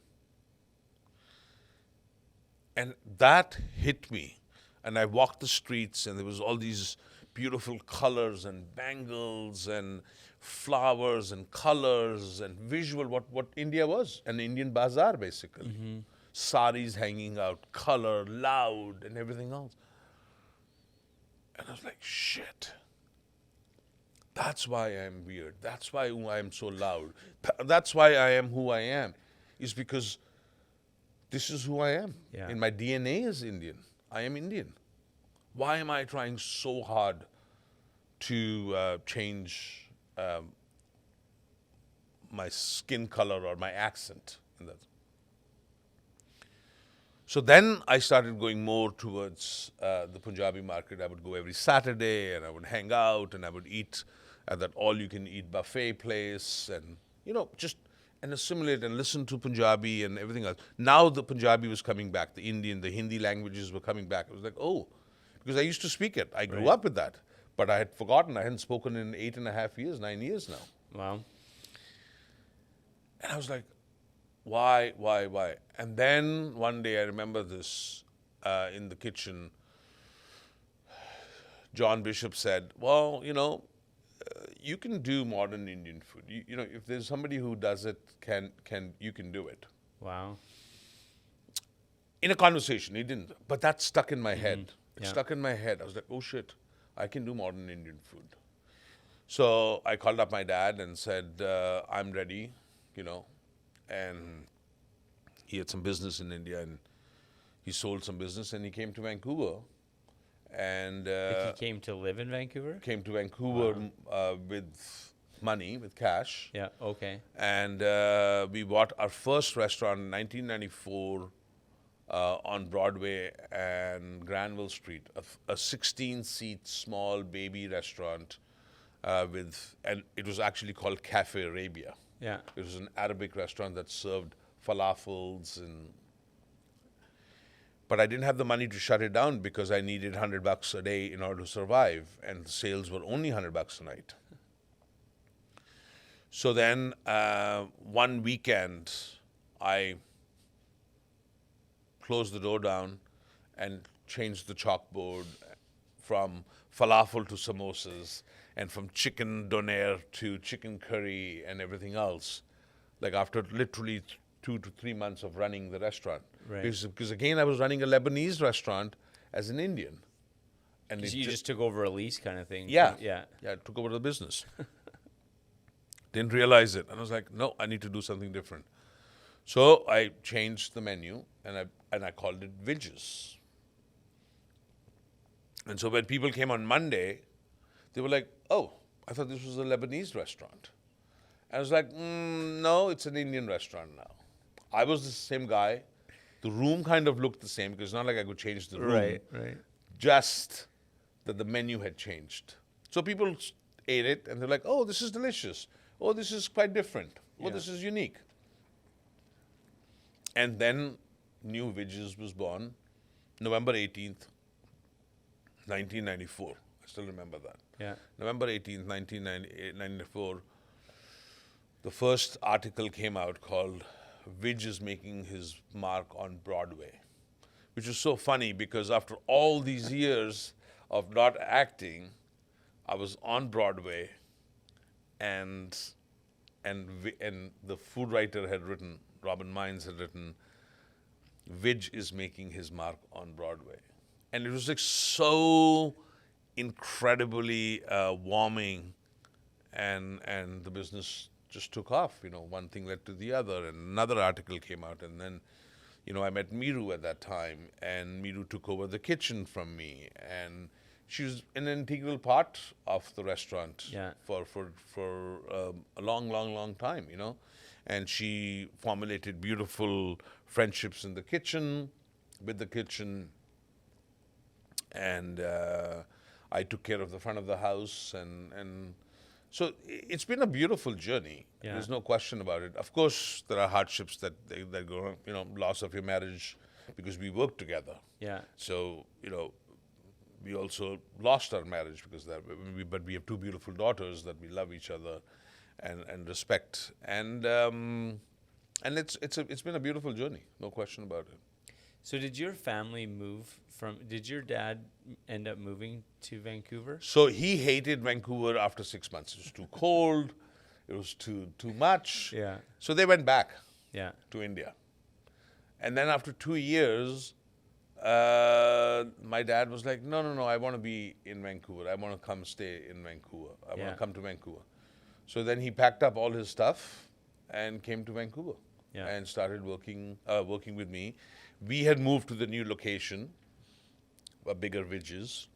Speaker 2: And that hit me. And I walked the streets, and there was all these beautiful colors and bangles and flowers and colors and visual, what India was, an Indian bazaar basically. Mm-hmm. Saris hanging out, color, loud, and everything else. And I was like, shit. That's why I'm weird. That's why I am so loud. That's why I am who I am. Is because this is who I am.
Speaker 1: Yeah.
Speaker 2: And my DNA is Indian. I am Indian. Why am I trying so hard to change my skin color or my accent? And that. So then I started going more towards the Punjabi market. I would go every Saturday, and I would hang out, and I would eat at that all-you-can-eat buffet place, and just and assimilate and listen to Punjabi and everything else. Now the Punjabi was coming back, the Indian, the Hindi languages were coming back. It was like, oh, because I used to speak it. I grew up with that, but I had forgotten. I hadn't spoken in 8.5 years, 9 years now.
Speaker 1: Wow.
Speaker 2: And I was like, why? And then one day I remember this in the kitchen. John Bishop said, well, you can do modern Indian food. If there's somebody who does it, you can do it.
Speaker 1: Wow.
Speaker 2: In a conversation, he didn't. But that stuck in my head. It
Speaker 1: Yeah.
Speaker 2: stuck in my head. I was like, oh shit, I can do modern Indian food. So I called up my dad and said, I'm ready, and he had some business in India, and he sold some business, and he came to Vancouver. And
Speaker 1: Like he came to live in Vancouver?
Speaker 2: came to Vancouver with money, with cash.
Speaker 1: Yeah. Okay.
Speaker 2: And we bought our first restaurant in 1994 on Broadway and Granville Street, a 16-seat small baby restaurant and it was actually called Cafe Arabia.
Speaker 1: Yeah.
Speaker 2: It was an Arabic restaurant that served falafels but I didn't have the money to shut it down because I needed $100 a day in order to survive, and the sales were only $100 a night. So then one weekend, I closed the door down and changed the chalkboard from falafel to samosas, and from chicken doner to chicken curry and everything else. Like after literally 2 to 3 months of running the restaurant.
Speaker 1: Right.
Speaker 2: Because again, I was running a Lebanese restaurant as an Indian. And
Speaker 1: So you just took over a lease kind of thing?
Speaker 2: Yeah.
Speaker 1: Yeah.
Speaker 2: I took over the business. Didn't realize it. And I was like, no, I need to do something different. So I changed the menu, and I called it Vij's. And so when people came on Monday, they were like, oh, I thought this was a Lebanese restaurant. And I was like, no, it's an Indian restaurant now. I was the same guy. The room kind of looked the same, because it's not like I could change the room.
Speaker 1: Right.
Speaker 2: Just that the menu had changed. So people ate it, and they're like, oh, this is delicious. Oh, this is quite different. Oh, this is unique. And then New Vij's was born, November 18th, 1994. I still remember that.
Speaker 1: Yeah.
Speaker 2: November 18th, 1994, the first article came out called Vij is making his mark on Broadway. which is so funny because after all these years of not acting, I was on Broadway, and the food writer had written, Robin Mines had written, Vij is making his mark on Broadway. And it was like so incredibly warming, and the business just took off. One thing led to the other, and another article came out, and then, I met Miru at that time, and Miru took over the kitchen from me, and she was an integral part of the restaurant for a long time, and she formulated beautiful friendships in the kitchen, with the kitchen, and I took care of the front of the house, and so it's been a beautiful journey.
Speaker 1: Yeah.
Speaker 2: There's no question about it. Of course, there are hardships that go, loss of your marriage, because we work together.
Speaker 1: Yeah.
Speaker 2: So, we also lost our marriage because but we have two beautiful daughters that we love each other and respect. And it's been a beautiful journey, no question about it.
Speaker 1: So did your family did your dad end up moving to Vancouver?
Speaker 2: So he hated Vancouver after 6 months. It was too cold. It was too much.
Speaker 1: Yeah.
Speaker 2: So they went back
Speaker 1: to
Speaker 2: India. And then after 2 years, my dad was like, no, I want to be in Vancouver. I want to come stay in Vancouver. I want to come to Vancouver. So then he packed up all his stuff and came to Vancouver and started working with me. We had moved to the new location, a bigger Vij's,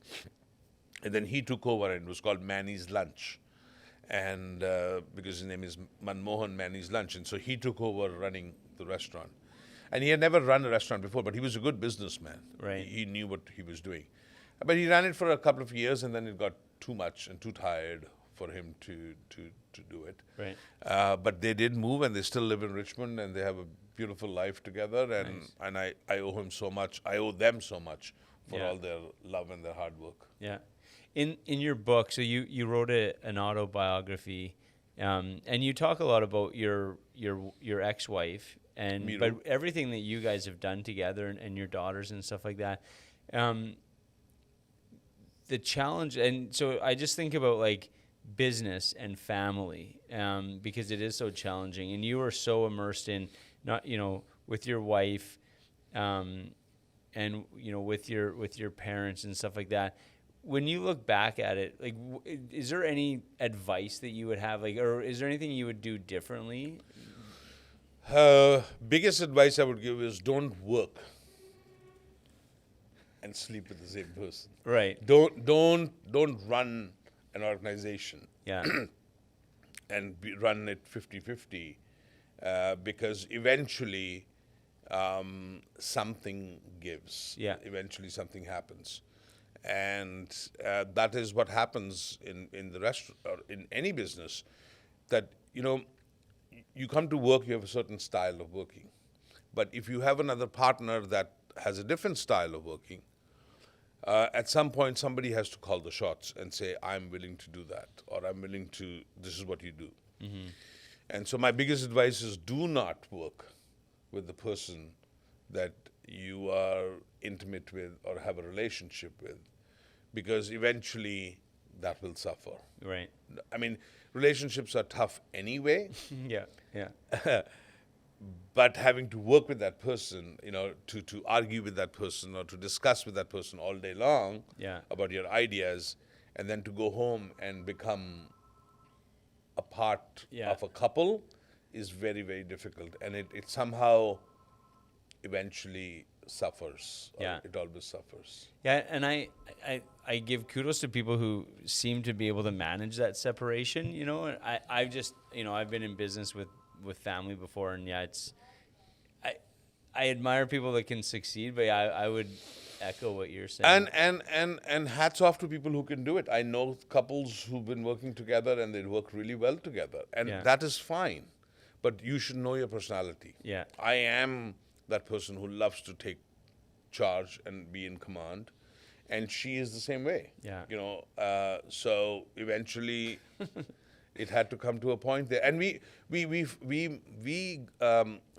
Speaker 2: and then he took over, and it was called Manny's Lunch, and because his name is Manmohan Manny's Lunch, and so he took over running the restaurant. And he had never run a restaurant before, but he was a good businessman.
Speaker 1: Right.
Speaker 2: He knew what he was doing. But he ran it for a couple of years, and then it got too much and too tired for him to do it.
Speaker 1: Right.
Speaker 2: But they did move, and they still live in Richmond, and they have a beautiful life together. And
Speaker 1: Nice.
Speaker 2: and I owe him so much. I owe them so much for
Speaker 1: Yeah.
Speaker 2: all their love and their hard work.
Speaker 1: Yeah. In your book, so you wrote an autobiography, and you talk a lot about your ex-wife, and
Speaker 2: Miru.
Speaker 1: but everything that you guys have done together, and your daughters and stuff like that. The challenge, and so I just think about like business and family, because it is so challenging, and you are so immersed in with your wife, and with your parents and stuff like that. When you look back at it, like, is there any advice that you would have, like, or is there anything you would do differently?
Speaker 2: Biggest advice I would give is don't work and sleep with the same person.
Speaker 1: Right.
Speaker 2: Don't run an organization
Speaker 1: Yeah.
Speaker 2: and run it 50-50, because eventually something gives.
Speaker 1: Yeah.
Speaker 2: Eventually something happens. And that is what happens in the restaurant or in any business, that, you come to work, you have a certain style of working. But if you have another partner that has a different style of working, at some point somebody has to call the shots and say, I'm willing to do that, or this is what you do.
Speaker 1: Mm-hmm.
Speaker 2: And so my biggest advice is do not work with the person that you are intimate with or have a relationship with, because eventually that will suffer.
Speaker 1: Right.
Speaker 2: I mean, relationships are tough anyway,
Speaker 1: Yeah. Yeah.
Speaker 2: but having to work with that person, to argue with that person or to discuss with that person all day long
Speaker 1: Yeah.
Speaker 2: about your ideas, and then to go home and become a part
Speaker 1: Yeah.
Speaker 2: of a couple is very, very difficult. And it somehow eventually suffers. Or
Speaker 1: Yeah.
Speaker 2: it always suffers.
Speaker 1: Yeah, and I give kudos to people who seem to be able to manage that separation. And I've just I've been in business with family before, and I admire people that can succeed, but I would echo what you're saying.
Speaker 2: And hats off to people who can do it. I know couples who've been working together and they work really well together, and
Speaker 1: Yeah.
Speaker 2: that is fine. But you should know your personality.
Speaker 1: Yeah.
Speaker 2: I am that person who loves to take charge and be in command, and she is the same way.
Speaker 1: Yeah.
Speaker 2: So eventually, it had to come to a point there, and we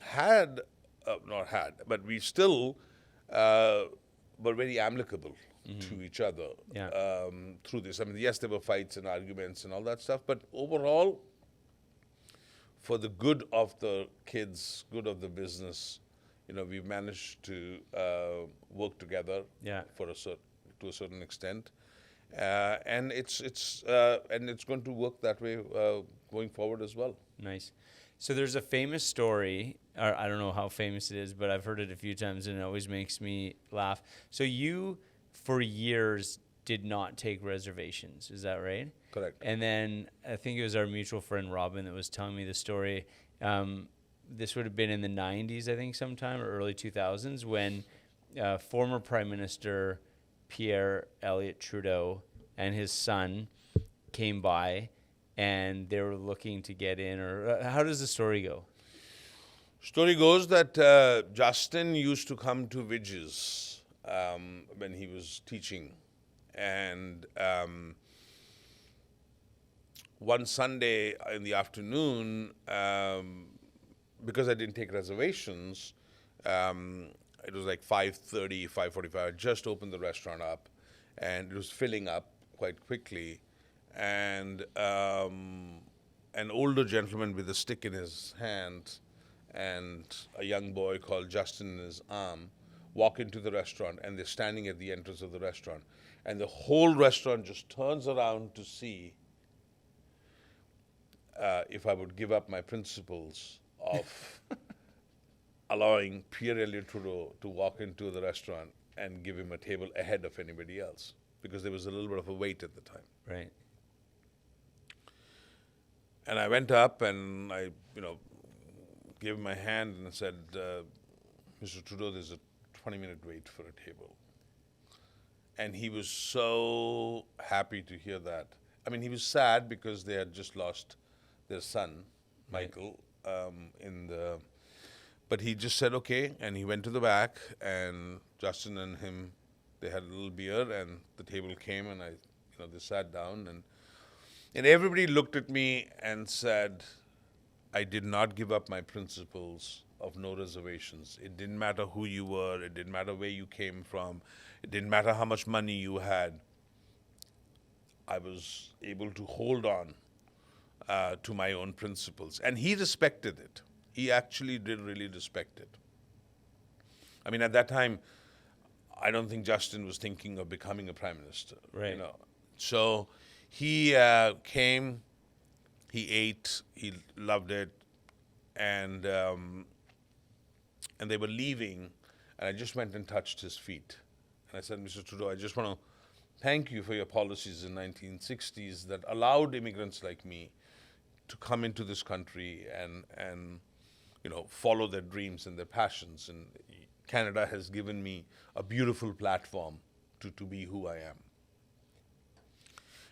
Speaker 2: had not had, but we still were very amicable to each other
Speaker 1: Yeah.
Speaker 2: through this. I mean, yes, there were fights and arguments and all that stuff, but overall, for the good of the kids, good of the business, we've managed to work together
Speaker 1: Yeah.
Speaker 2: to a certain extent, and it's going to work that way going forward as well.
Speaker 1: Nice. So there's a famous story, or I don't know how famous it is, but I've heard it a few times and it always makes me laugh. So you, for years, did not take reservations. Is that right?
Speaker 2: Correct.
Speaker 1: And then I think it was our mutual friend Robin that was telling me the story. This would have been in the 90s, I think, sometime, or early 2000s, when former Prime Minister Pierre Elliott Trudeau and his son came by and they were looking to get in, or how does the story go?
Speaker 2: Story goes that Justin used to come to Vij's when he was teaching, and one Sunday in the afternoon, because I didn't take reservations, it was like 5:30, 5:45. I just opened the restaurant up, and it was filling up quite quickly. And an older gentleman with a stick in his hand and a young boy called Justin in his arm walk into the restaurant, and they're standing at the entrance of the restaurant. And the whole restaurant just turns around to see if I would give up my principles of allowing Pierre Elliott Trudeau to walk into the restaurant and give him a table ahead of anybody else, because there was a little bit of a wait at the time.
Speaker 1: Right.
Speaker 2: And I went up and I, gave him my hand and said, Mr. Trudeau, there's a 20-minute wait for a table. And he was so happy to hear that. I mean, he was sad because they had just lost their son, Michael, but he just said, okay, and he went to the back, and Justin and him, they had a little beer, and the table came, and they sat down, and everybody looked at me and said, I did not give up my principles of no reservations. It didn't matter who you were. It didn't matter where you came from. It didn't matter how much money you had. I was able to hold on to my own principles. And he respected it. He actually did really respect it. I mean, at that time, I don't think Justin was thinking of becoming a prime minister.
Speaker 1: Right.
Speaker 2: So he came, he ate, he loved it, and they were leaving, and I just went and touched his feet. And I said, Mr. Trudeau, I just want to thank you for your policies in the 1960s that allowed immigrants like me to come into this country and follow their dreams and their passions. And Canada has given me a beautiful platform to be who I am.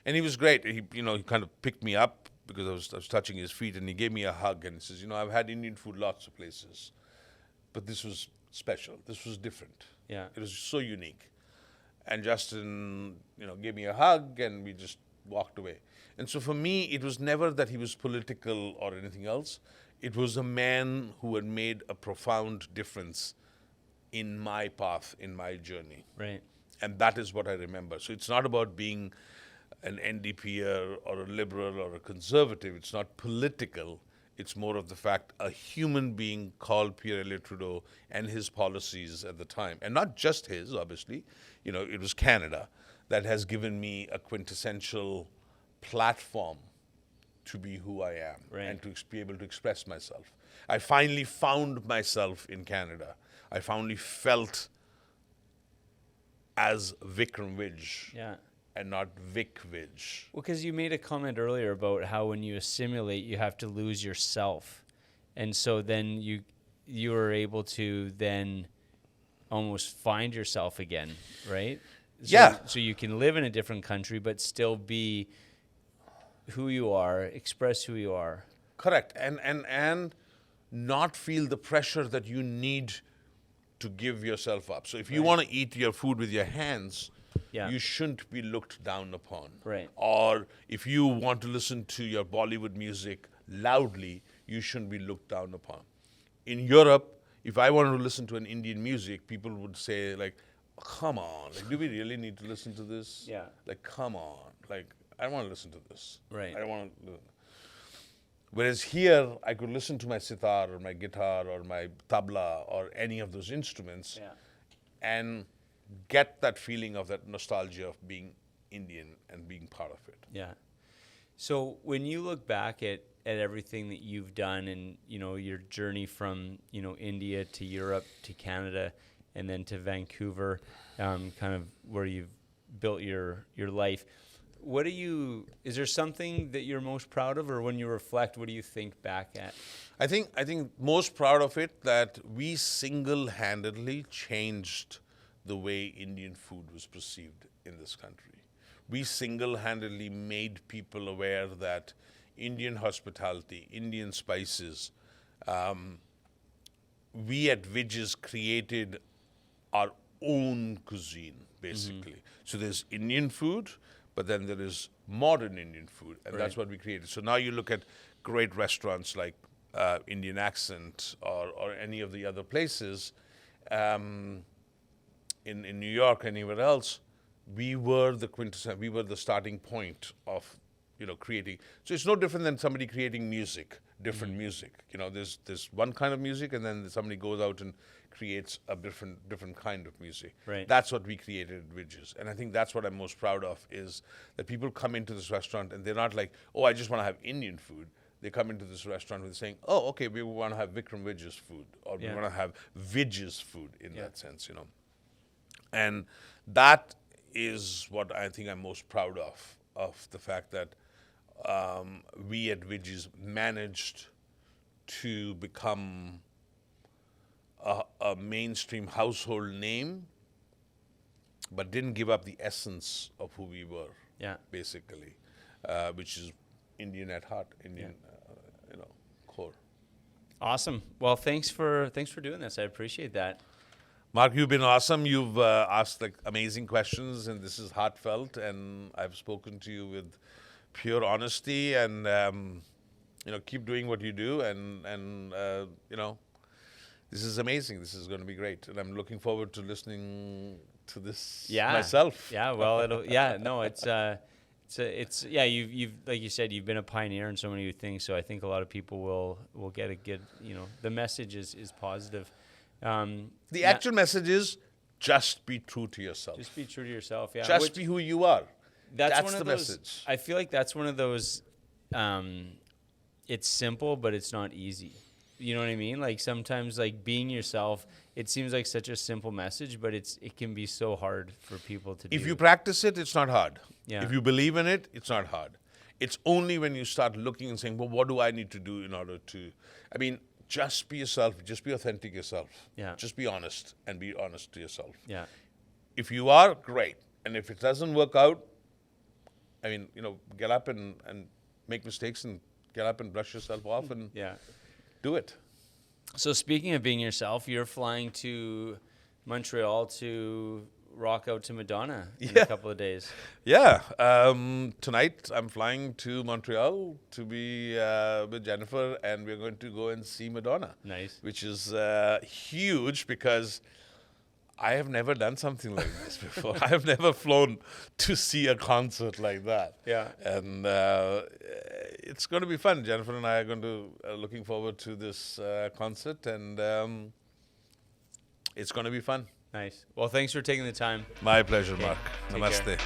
Speaker 2: And he was great. He kind of picked me up because I was touching his feet, and he gave me a hug, and he says, I've had Indian food lots of places, but this was special. This was different.
Speaker 1: Yeah.
Speaker 2: It was so unique. And Justin, gave me a hug, and we just walked away. And so for me, it was never that he was political or anything else. It was a man who had made a profound difference in my path, in my journey.
Speaker 1: Right.
Speaker 2: And that is what I remember. So it's not about being an NDPer or a liberal or a conservative. It's not political. It's more of the fact a human being called Pierre Elliott Trudeau and his policies at the time, and not just his, obviously, it was Canada, that has given me a quintessential platform to be who I am,
Speaker 1: right,
Speaker 2: and to be able to express myself. I finally found myself in Canada. I finally felt as Vikram Vij.
Speaker 1: Yeah.
Speaker 2: And not Vik Vij.
Speaker 1: Well, because you made a comment earlier about how when you assimilate, you have to lose yourself. And so then you were able to then almost find yourself again, right? So,
Speaker 2: yeah.
Speaker 1: So you can live in a different country, but still be who you are, express who you are.
Speaker 2: Correct. And not feel the pressure that you need to give yourself up. So if you want to eat your food with your hands, you shouldn't be looked down upon.
Speaker 1: Right.
Speaker 2: Or if you want to listen to your Bollywood music loudly, you shouldn't be looked down upon. In Europe, if I wanted to listen to an Indian music, people would say like, come on, like, do we really need to listen to this?
Speaker 1: Yeah.
Speaker 2: Like, come on, like, I don't want to listen to this.
Speaker 1: Right.
Speaker 2: I don't want to. Whereas here, I could listen to my sitar or my guitar or my tabla or any of those instruments and get that feeling of that nostalgia of being Indian and being part of it.
Speaker 1: Yeah. So when you look back at everything that you've done and, your journey from, India to Europe to Canada and then to Vancouver, kind of where you've built your life, is there something that you're most proud of, or when you reflect, what do you think back at?
Speaker 2: I think most proud of it that we single-handedly changed the way Indian food was perceived in this country. We single-handedly made people aware that Indian hospitality, Indian spices, we at Vij's created our own cuisine, basically. So there's Indian food, but then there is modern Indian food, and that's what we created. So now you look at great restaurants like Indian Accent or any of the other places in New York, anywhere else, we were the quintessence, we were the starting point of creating. So it's no different than somebody creating music, different music. There's one kind of music, and then somebody goes out and creates a different kind of music.
Speaker 1: Right.
Speaker 2: That's what we created at Vij's. And I think that's what I'm most proud of, is that people come into this restaurant and they're not like, oh, I just want to have Indian food. They come into this restaurant with saying, oh, okay, we want to have Vikram Vij's food, or we want to have Vij's food in that sense, And that is what I think I'm most proud of the fact that we at Vij's managed to become a mainstream household name, but didn't give up the essence of who we were, basically, which is Indian at heart, Indian, core.
Speaker 1: Awesome. Well, thanks for doing this. I appreciate that.
Speaker 2: Mark, you've been awesome. You've asked like amazing questions, and this is heartfelt, and I've spoken to you with pure honesty, and keep doing what you do, and this is amazing. This is going to be great, and I'm looking forward to listening to this myself.
Speaker 1: Yeah. Well, you've like you said, you've been a pioneer in so many things. So I think a lot of people will get a good. The message is positive.
Speaker 2: The actual message is just be true to yourself.
Speaker 1: Just be true to yourself. Yeah.
Speaker 2: Just be who you are. That's
Speaker 1: one of
Speaker 2: the
Speaker 1: those,
Speaker 2: message.
Speaker 1: I feel like that's one of those. It's simple, but it's not easy. You know what I mean? Like sometimes, like being yourself, it seems like such a simple message, but it can be so hard for people to do.
Speaker 2: If you practice it, it's not hard.
Speaker 1: Yeah.
Speaker 2: If you believe in it, it's not hard. It's only when you start looking and saying, well, what do I need to do in order to... I mean, just be yourself. Just be authentic yourself.
Speaker 1: Yeah.
Speaker 2: Just be honest, and be honest to yourself.
Speaker 1: Yeah.
Speaker 2: If you are, great. And if it doesn't work out, I mean, get up and make mistakes, and get up and brush yourself off and do it.
Speaker 1: So speaking of being yourself, you're flying to Montreal to rock out to Madonna in a couple of days.
Speaker 2: Yeah. Tonight I'm flying to Montreal to be with Jennifer, and we're going to go and see Madonna.
Speaker 1: Nice.
Speaker 2: Which is huge, because I have never done something like this before. I have never flown to see a concert like that.
Speaker 1: Yeah.
Speaker 2: And it's going to be fun. Jennifer and I are going to looking forward to this concert, and it's going to be fun.
Speaker 1: Nice. Well, thanks for taking the time.
Speaker 2: My pleasure, Mark.
Speaker 1: Take
Speaker 2: Namaste.
Speaker 1: care.